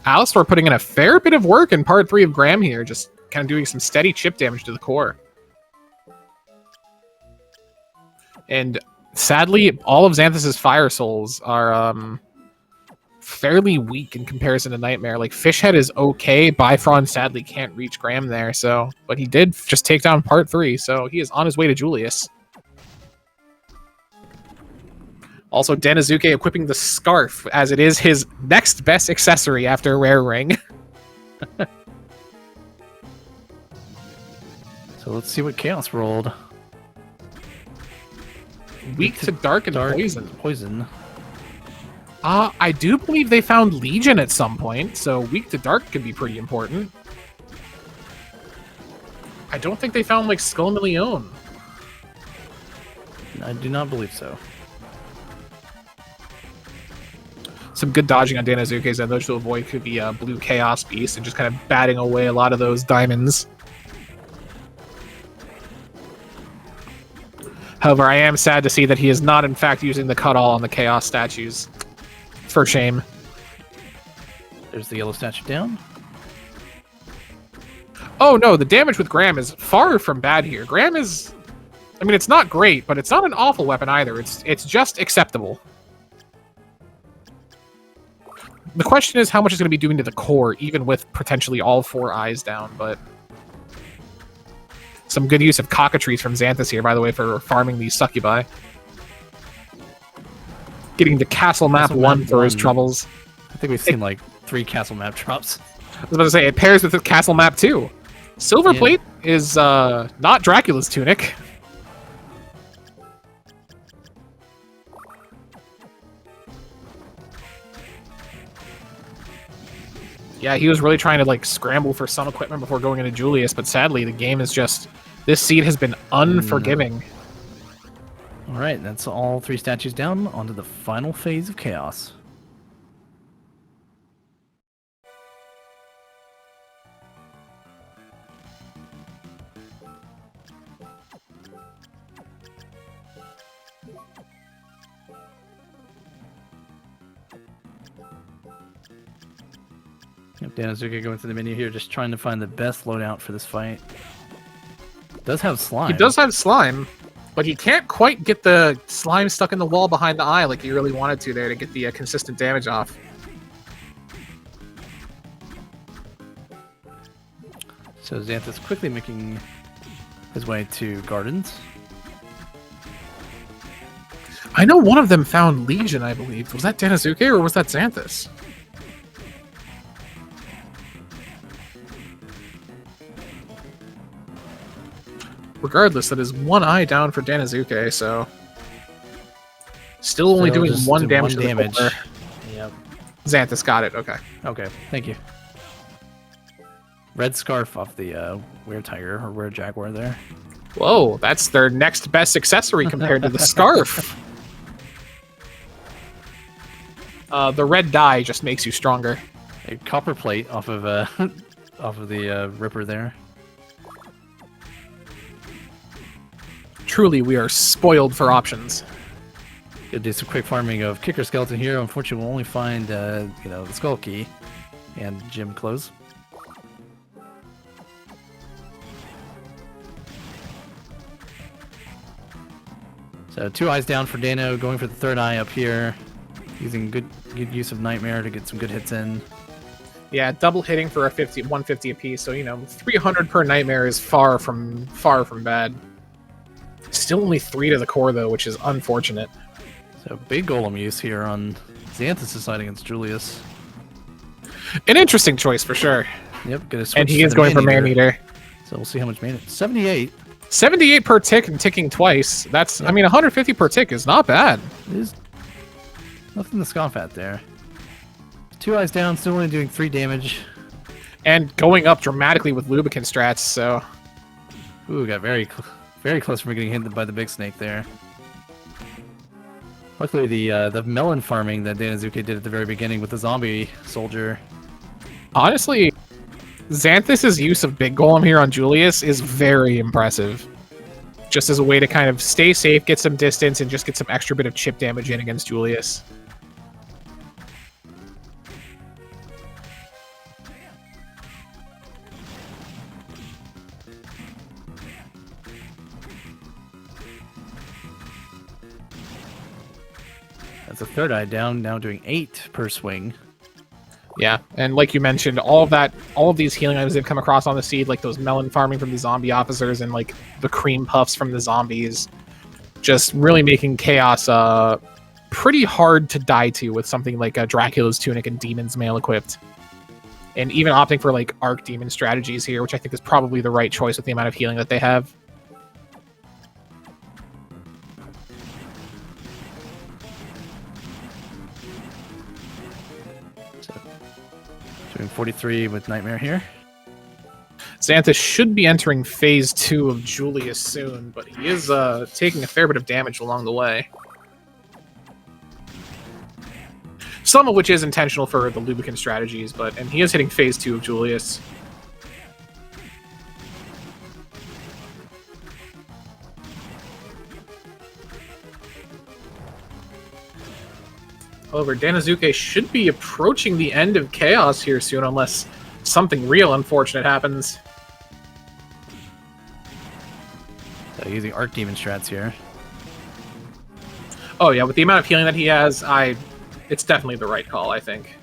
Alistar putting in a fair bit of work in part 3 of Graham here, just kind of doing some steady chip damage to the core. And sadly, all of Xanthus's Fire Souls are fairly weak in comparison to Nightmare. Like, Fishhead is okay, Bifrost sadly can't reach Graham there, so... But he did just take down part 3, so he is on his way to Julius. Also, Danozuke equipping the Scarf, as it is his next best accessory after Rare Ring. So let's see what Chaos rolled. Weak to Dark and Poison. Poison. I do believe they found Legion at some point, so Weak to Dark could be pretty important. I don't think they found, like, Skull Million. I do not believe so. Some good dodging on Danozuke's end, though, to avoid could be a blue Chaos Beast and just kind of batting away a lot of those diamonds. However, I am sad to see that he is not, in fact, using the cut-all on the Chaos statues. For shame. There's the yellow statue down. Oh, no, the damage with Graham is far from bad here. Graham is... I mean, it's not great, but it's not an awful weapon either. It's just acceptable. The question is how much it's going to be doing to the core, even with potentially all 4 eyes down, but... Some good use of cockatrice from Xanthus here, by the way, for farming these succubi. Getting the castle map 1 for his troubles. I think we've seen like 3 castle map drops. I was about to say, it pairs with the castle map 2. Silver plate is not Dracula's tunic. Yeah, he was really trying to like scramble for some equipment before going into Julius, but sadly the game is just... This seed has been unforgiving. Alright, that's all 3 statues down. Onto the final phase of Chaos. Yep, Danozuke going through the menu here, just trying to find the best loadout for this fight. Does have slime. He does have slime, but he can't quite get the slime stuck in the wall behind the eye like he really wanted to there to get the consistent damage off. So Xanthus quickly making his way to Gardens. I know one of them found Legion, I believe. Was that Danozuke or was that Xanthus? Regardless, that is 1 eye down for Danozuke, so... Still only doing 1 damage to the core. Yep. Xanthus got it, okay. Okay, thank you. Red scarf off the Were Tiger, or Were Jaguar there. Whoa, that's their next best accessory compared to the scarf. The red dye just makes you stronger. A copper plate off of off of the Ripper there. Truly, we are spoiled for options. Gonna do some quick farming of Kicker Skeleton here. Unfortunately, we'll only find you know, the Skull Key and Gym Clothes. So 2 eyes down for Dano, going for the 3rd eye up here. Using good use of Nightmare to get some good hits in. Yeah, double hitting for a 150 apiece. So 300 per nightmare is far from bad. Still only 3 to the core though, which is unfortunate. So big golem use here on Xanthus' side against Julius. An interesting choice for sure. Yep, gonna switch And he to is the going for Man-Eater. So we'll see how much mana. 78. 78 per tick and ticking twice. That's, I mean, 150 per tick is not bad. It is nothing to scoff at there. 2 eyes down, still only doing 3 damage. And going up dramatically with lubricant strats, so... Ooh, got very close from getting hit by the big snake there. Luckily, the melon farming that Danozuke did at the very beginning with the zombie soldier. Honestly, Xanthus' use of Big Golem here on Julius is very impressive. Just as a way to kind of stay safe, get some distance, and just get some extra bit of chip damage in against Julius. That's a 3rd eye down, now doing 8 per swing. Yeah, and like you mentioned, all of these healing items they've come across on the seed, like those melon farming from the zombie officers and like the cream puffs from the zombies, just really making Chaos pretty hard to die to with something like Dracula's Tunic and Demon's Mail equipped. And even opting for like Arc Demon strategies here, which I think is probably the right choice with the amount of healing that they have. Doing 43 with Nightmare here. Xanthus should be entering phase 2 of Julius soon, but he is taking a fair bit of damage along the way. Some of which is intentional for the lubricant strategies, and he is hitting phase 2 of Julius. However, Danozuke should be approaching the end of Chaos here soon, unless something real unfortunate happens. So using Arc Demon strats here. Oh yeah, with the amount of healing that he has, it's definitely the right call, I think.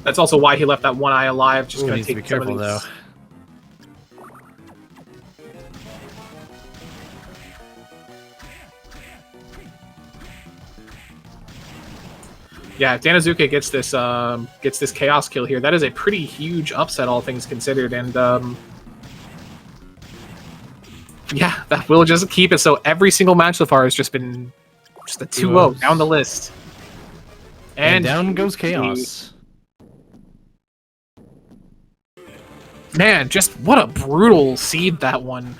That's also why he left that one eye alive. Just gonna needs to take be careful though. Yeah, if Danozuke gets this Chaos kill here, that is a pretty huge upset, all things considered, and yeah, that will just keep it. So every single match so far has just been just a 2-0 down the list. And down goes Chaos. Man, just what a brutal seed that one.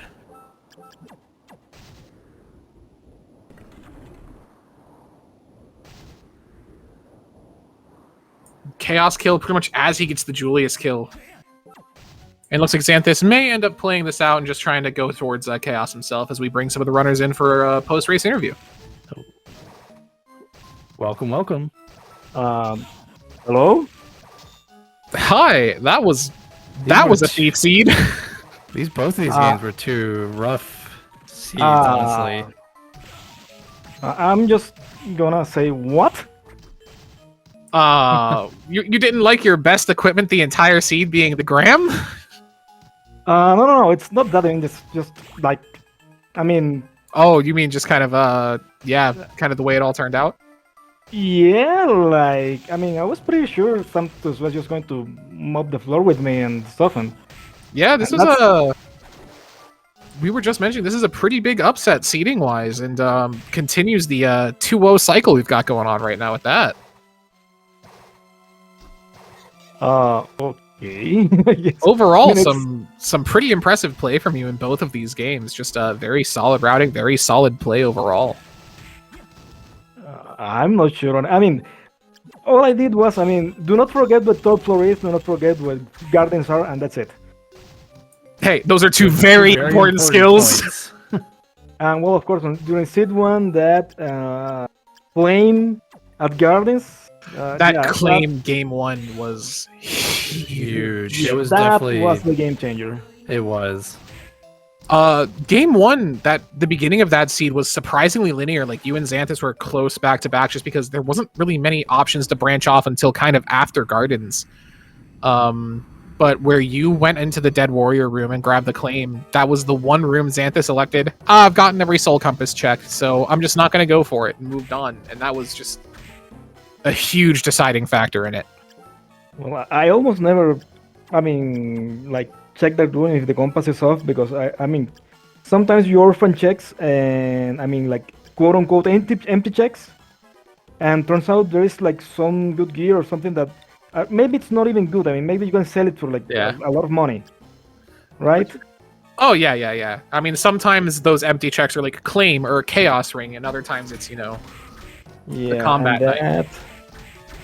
Chaos kill pretty much as he gets the Julius kill. And looks like Xanthus may end up playing this out and just trying to go towards Chaos himself as we bring some of the runners in for a post-race interview. Welcome, welcome. Hello? Hi, that was a thief seed. Both of these games were 2 rough seeds, honestly. I'm just gonna say what? You didn't like your best equipment, the entire seed being the Gram? No, it's not that. I mean, it's just like, I mean. Oh, you mean just kind of, yeah, kind of the way it all turned out? Yeah, like, I mean, I was pretty sure Xanthus was just going to mop the floor with me and stuff, and. Yeah, this was we were just mentioning, this is a pretty big upset seeding-wise, and continues the 2-0 cycle we've got going on right now with that. Okay. Yes. Overall, I mean, some pretty impressive play from you in both of these games. Just very solid routing, very solid play overall. I'm not sure. I mean, all I did was, I mean, do not forget what top floor is, do not forget what gardens are, and that's it. Hey, those are two very important skills. And well, of course, during Seed 1, that playing at gardens. Claim game 1 was huge. It was that definitely was the game changer. It was. Game 1, the beginning of that seed was surprisingly linear. Like, you and Xanthus were close back to back just because there wasn't really many options to branch off until kind of after Gardens. But where you went into the Dead Warrior room and grabbed the claim, that was the one room Xanthus elected. I've gotten every Soul Compass check, so I'm just not going to go for it, and moved on. And that was just a huge deciding factor in it. Well, I almost never, like, check that room if the compass is off, because I mean, sometimes you orphan checks and like quote unquote empty checks, and turns out there is like some good gear or something that maybe it's not even good. I mean, maybe you can sell it for like a lot of money, right? Oh yeah. I mean, sometimes those empty checks are like claim or chaos ring, and other times it's the combat knight.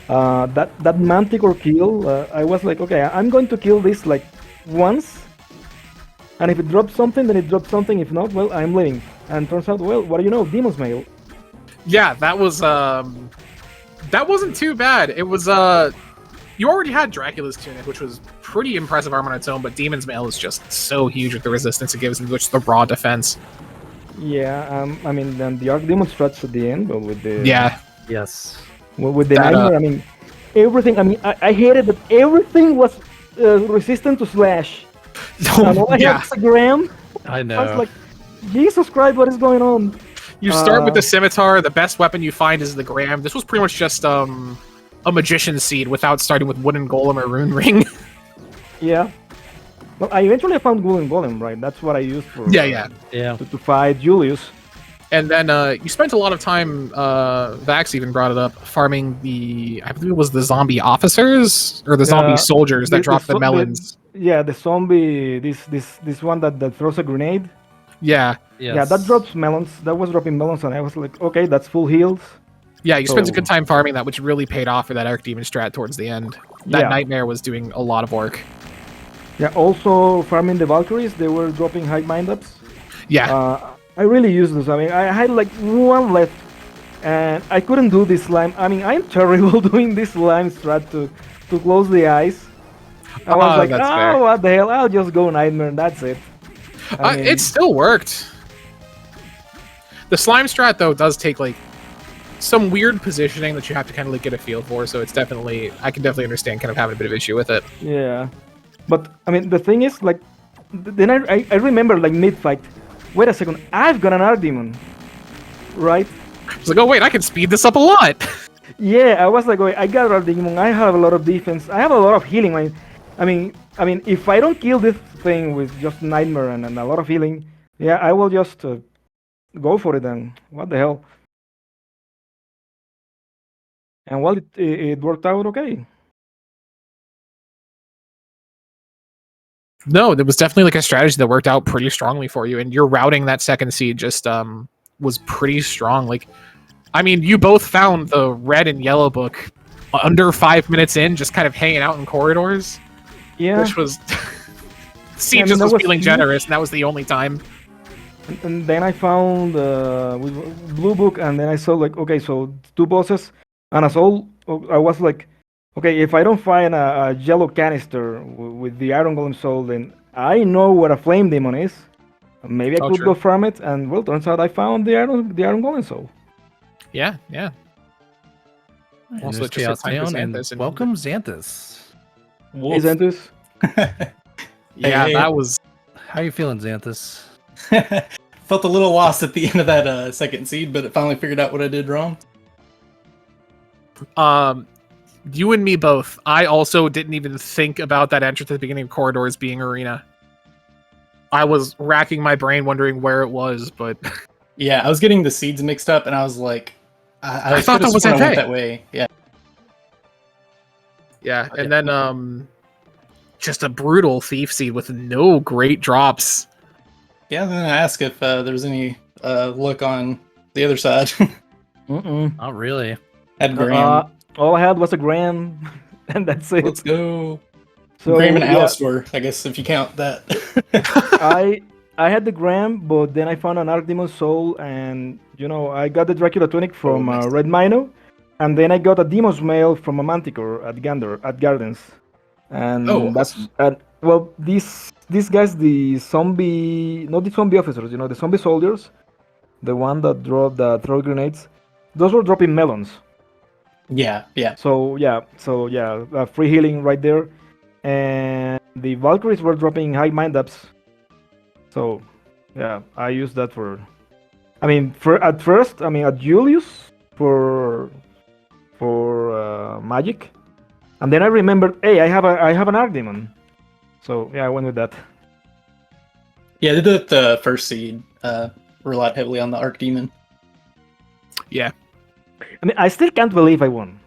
That manticore kill, I was like, okay, I'm going to kill this like once, and if it drops something, then it drops something. If not, well, I'm leaving. And turns out, well, what do you know, Demon's Mail. Yeah, that was that wasn't too bad. It was you already had Dracula's Tunic, which was pretty impressive armor on its own, but Demon's Mail is just so huge with the resistance it gives, and which the raw defense. Yeah, I mean, then the Archdemon struts at the end, but with the yes, with the Nightmare. I mean, everything. I mean, I hated that everything was resistant to slash. And all I had was a gram. I know. I was like, Jesus Christ, what is going on? You start with the scimitar. The best weapon you find is the gram. This was pretty much just a magician's seed without starting with wooden golem or rune ring. Yeah. Well, I eventually found wooden golem, right? That's what I used for to fight Julius. And then you spent a lot of time, Vax even brought it up, farming I believe it was the zombie officers or the zombie soldiers that dropped the melons. The zombie, this one that throws a grenade. Yeah. Yes. Yeah, that drops melons. That was dropping melons, and I was like, okay, that's full heals. Yeah, you spent a good time farming that, which really paid off for that Archdemon strat towards the end. That Nightmare was doing a lot of work. Yeah, also farming the Valkyries, they were dropping high mind-ups. Yeah. I really used this. I mean, I had like one left, and I couldn't do this slime. I mean, I'm terrible doing this slime strat to close the eyes. I was like, fair. What the hell? I'll just go Nightmare, and that's it. I mean, it still worked. The slime strat, though, does take like some weird positioning that you have to kind of like get a feel for. So it's definitely, I can definitely understand kind of having a bit of issue with it. Yeah, but I mean, the thing is, like, then I remember like mid-fight. Wait a second, I've got an Archdemon, right? It's like, oh wait, I can speed this up a lot. Yeah, I was like, wait, I got Archdemon. I have a lot of defense. I have a lot of healing. I mean, if I don't kill this thing with just Nightmare and a lot of healing, yeah, I will just go for it then. What the hell? And well, it worked out okay. No, there was definitely like a strategy that worked out pretty strongly for you, and your routing that second seed just was pretty strong. Like, I mean, you both found the red and yellow book under 5 minutes in, just kind of hanging out in corridors. Yeah, which was Seed just was feeling generous, and that was the only time. And then I found with blue book, and then I saw like, okay, so 2 bosses, and as all I was like, okay, if I don't find a yellow canister with the Iron Golem Soul, then I know what a Flame Demon is. Maybe I could go farm it, and well, turns out I found the Iron Golem Soul. Yeah. Also, and welcome Xanthus. Hey, Xanthus. Hey. That was. How are you feeling, Xanthus? Felt a little lost at the end of that second seed, but it finally figured out what I did wrong. You and me both. I also didn't even think about that entrance at the beginning of corridors being arena. I was racking my brain wondering where it was, but yeah, I was getting the seeds mixed up, and I was like, I thought that was that way. Yeah. Yeah, and then just a brutal thief seed with no great drops. Yeah, then I asked if there was any look on the other side. Not really. Had Graham. All I had was a gram, and that's it. Let's go. So, Graham and Alistor, I guess, if you count that. I had the gram, but then I found an Archdemon Soul, and I got the Dracula Tunic from Red Mino, and then I got a Demon's Mail from a Manticore at Gardens, and well, these guys, the zombie, not the zombie officers, the zombie soldiers, the one that throw grenades, those were dropping melons. Yeah, yeah. So yeah, free healing right there, and the Valkyries were dropping high mind ups. So yeah, I used that for. I mean, at first, at Julius for magic, and then I remembered, hey, I have an Archdemon. So yeah, I went with that. Yeah, they did the first seed. Relied heavily on the Archdemon. Yeah. I mean, I still can't believe I won.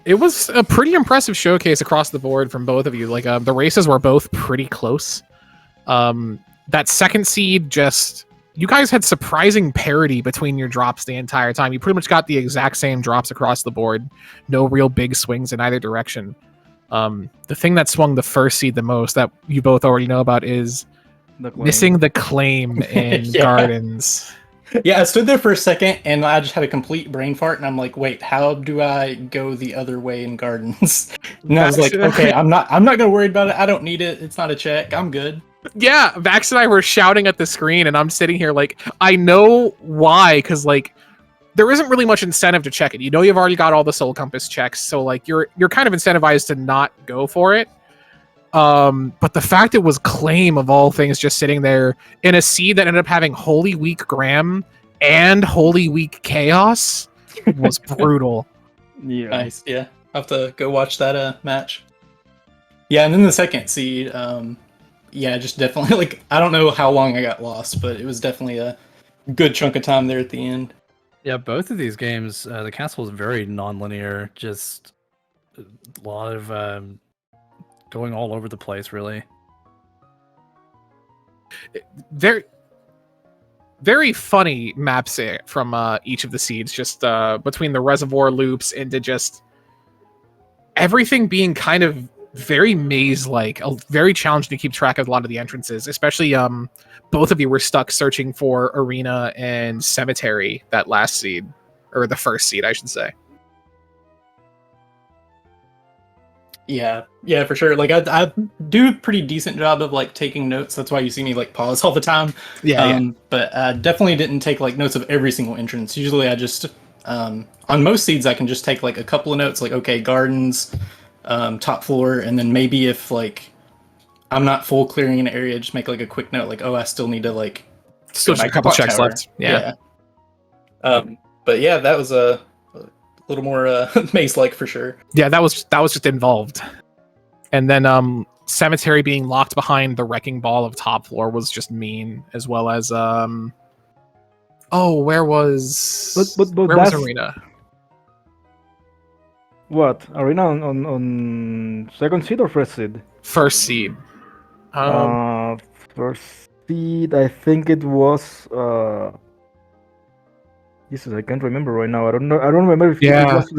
It was a pretty impressive showcase across the board from both of you. Like the races were both pretty close. That second seed, you guys had surprising parity between your drops the entire time. You pretty much got the exact same drops across the board. No real big swings in either direction. The thing that swung the first seed the most that you both already know about is missing the claim in Yeah. Gardens. Yeah, I stood there for a second and I just had a complete brain fart and I'm like, wait, how do I go the other way in Gardens? And I was like, okay, I'm not gonna worry about it. I don't need it. It's not a check. I'm good. Yeah, Vax and I were shouting at the screen, and I'm sitting here like, I know why, because like, there isn't really much incentive to check it. You know, you've already got all the Soul Compass checks, so like, you're kind of incentivized to not go for it. But the fact it was claim of all things just sitting there in a seed that ended up having Holy Week Graham and Holy Week Chaos was brutal. Yeah. Nice. Yeah, I'll have to go watch that match. Yeah, and then the second seed, yeah, just definitely like I don't know how long I got lost, but it was definitely a good chunk of time there at the end. Yeah, both of these games, the castle is very non-linear. Just a lot of going all over the place, really. Very, very funny maps from each of the seeds, just between the reservoir loops into just everything being kind of very maze-like, very challenging to keep track of a lot of the entrances, especially both of you were stuck searching for Arena and Cemetery that last seed, or the first seed, I should say. Yeah, for sure. Like I do a pretty decent job of like taking notes. That's why you see me like pause all the time. Yeah. But I definitely didn't take like notes of every single entrance. Usually I just on most seeds I can just take like a couple of notes, like okay, gardens, top floor, and then maybe if like I'm not full clearing an area, just make like a quick note, like oh, I still need to like Still just a couple checks left. Yeah. But yeah, that was a little more maze-like for sure. Yeah, that was just involved. And then Cemetery being locked behind the wrecking ball of top floor was just mean, as well as where was where was Arena? What? Arena on second seed or first seed? First seed. First seed, I think it was Jesus, I can't remember right now. I don't know. I don't remember if it was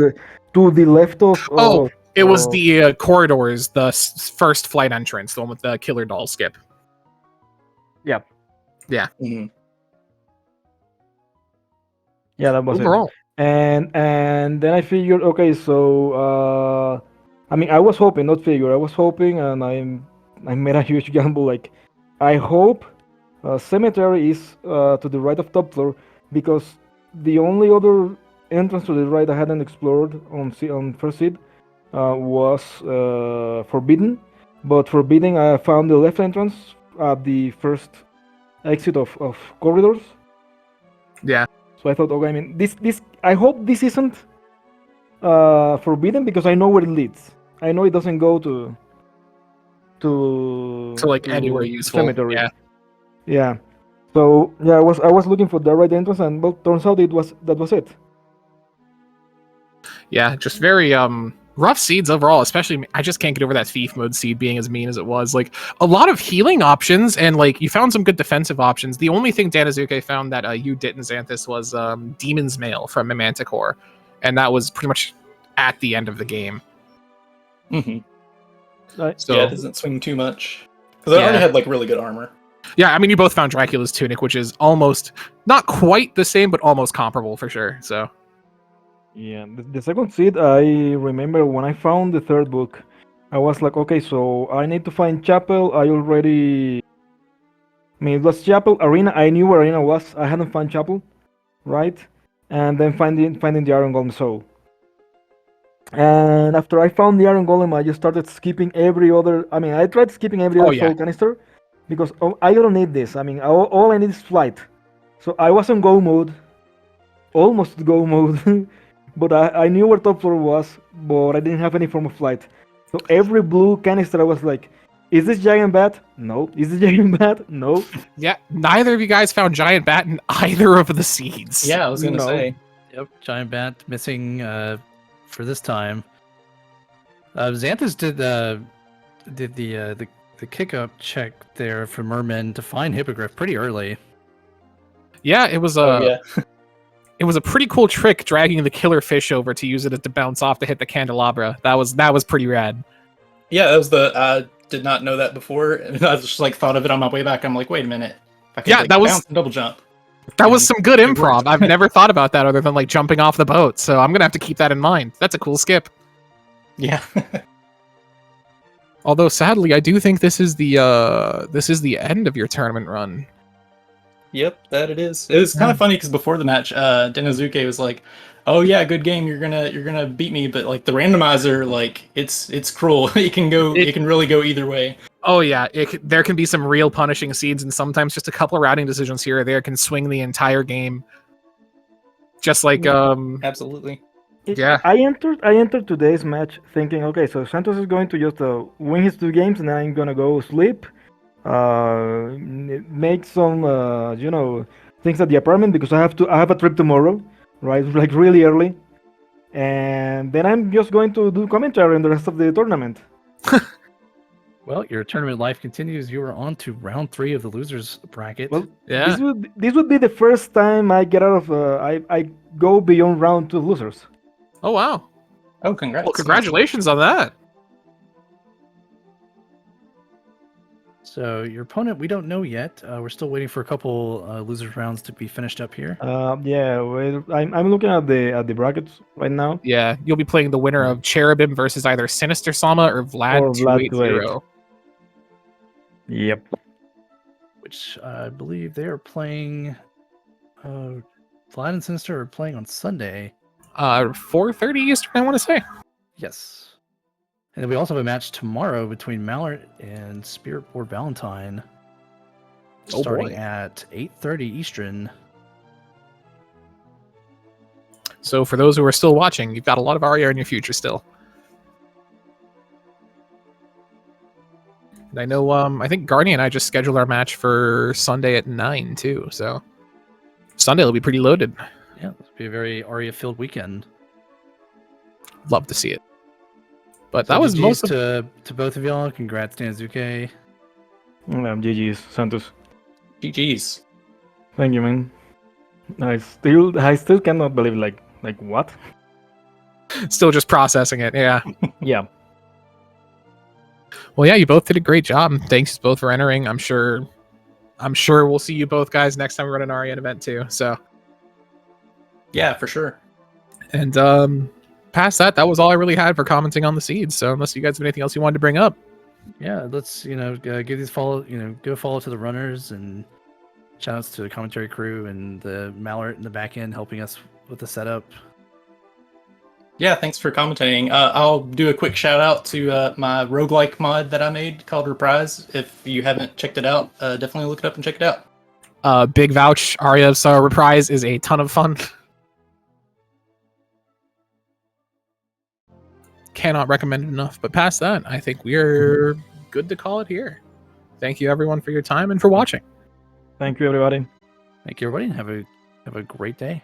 to the left of. It was the corridors, the first flight entrance, the one with the killer doll skip. Yeah. Yeah. Mm-hmm. Yeah, that was overall. And then I figured, okay, so I mean, I was hoping, not figure. I was hoping, and I made a huge gamble. Like, I hope Cemetery is to the right of top floor, because the only other entrance to the right I hadn't explored on first seed was Forbidden. But Forbidden, I found the left entrance at the first exit of corridors. Yeah. So I thought, okay, I mean, this I hope this isn't Forbidden, because I know where it leads. I know it doesn't go to like anywhere useful. Cemetery. Yeah. Yeah. So yeah, I was looking for the right entrance, and well, turns out that was it. Yeah, just very rough seeds overall. Especially, I just can't get over that thief mode seed being as mean as it was. Like a lot of healing options, and like you found some good defensive options. The only thing Danozuke found that you didn't, Xanthus, was Demon's Mail from Manticore, and that was pretty much at the end of the game. Mm-hmm. So, yeah, it doesn't swing too much because I already had like really good armor. Yeah, I mean, you both found Dracula's Tunic, which is almost not quite the same, but almost comparable for sure. So. Yeah, the second seed, I remember when I found the third book, I was like, okay, so I need to find Chapel. I mean, it was Chapel, Arena. I knew where Arena was. I hadn't found Chapel, right? And then finding the Iron Golem Soul. And after I found the Iron Golem, I just started skipping every other. I mean, I tried skipping every Oh, other yeah. soul canister because I don't need this. I mean, all I need is flight. So I was on go mode, almost go mode, but I knew where top floor was, but I didn't have any form of flight. So every blue canister, I was like, is this giant bat? No. Is this giant bat? No. Yeah, neither of you guys found giant bat in either of the seeds. Yeah, I was gonna No. say. Yep, giant bat missing for this time. Xanthus did the kick up check there for Merman to find Hippogriff pretty early. Yeah, it was it was a pretty cool trick dragging the killer fish over to use it to bounce off to hit the candelabra. That was pretty rad. Yeah, that was I did not know that before. I just like thought of it on my way back. I'm like, wait a minute. I could, Yeah, like, that was- bounce and double jump. That was some good It improv. worked. I've never thought about that other than like jumping off the boat. So I'm gonna have to keep that in mind. That's a cool skip. Yeah. Although sadly, I do think this is the end of your tournament run. Yep, that it is. It was kind of funny because before the match, Danozuke was like, "Oh yeah, good game. You're gonna beat me." But like the randomizer, like it's cruel. It can really go either way. Oh yeah, there can be some real punishing seeds, and sometimes just a couple of routing decisions here or there can swing the entire game. Just like Absolutely. Yeah. I entered today's match thinking, okay, so Santos is going to just win his 2 games, and then I'm gonna go sleep, make some things at the apartment because I have a trip tomorrow, right? Like really early, and then I'm just going to do commentary on the rest of the tournament. Well, your tournament life continues. You are on to round 3 of the losers bracket. Well, Yeah. this would be the first time I get out of I go beyond round 2 losers. Oh wow. Oh, congrats. Well, congratulations on that. So your opponent, we don't know yet. We're still waiting for a couple losers rounds to be finished up here. Yeah, well, I'm looking at the brackets right now. Yeah, you'll be playing the winner of Cherubim versus either Sinister Sama or Vlad Or Vlad 280. Yep. Which I believe they are playing. Vlad and Sinister are playing on Sunday. 4:30 Eastern, I want to say. Yes. And then we also have a match tomorrow between Mallard and Spirit Board Valentine. Oh, Starting boy. at 8:30 Eastern. So for those who are still watching, you've got a lot of Aria in your future still. And I know, I think Guardian and I just scheduled our match for Sunday at 9 too. So Sunday will be pretty loaded. Yeah, this will be a very Aria-filled weekend. Love to see it. But So that was GGs most of to both of y'all. Congrats, Danozuke. GG's Santos. GG's. Thank you, man. I still cannot believe like what? still just processing it. Yeah. Yeah. Well, yeah, you both did a great job. Thanks both for entering. I'm sure we'll see you both guys next time we run an Arian event too. So, Yeah, for sure. and past that was all I really had for commenting on the seeds. So, unless you guys have anything else you wanted to bring up, Yeah, let's give these give a follow to the runners and shout outs to the commentary crew and the Mallard in the back end helping us with the setup. Yeah, thanks for commentating. I'll do a quick shout out to my roguelike mod that I made called Reprise. If you haven't checked it out, definitely look it up and check it out. big vouch. Aria's Reprise is a ton of fun. Cannot recommend it enough. But past that, I think we're good to call it here. Thank you everyone for your time and for watching. Thank you, everybody. Thank you, everybody, and have a great day.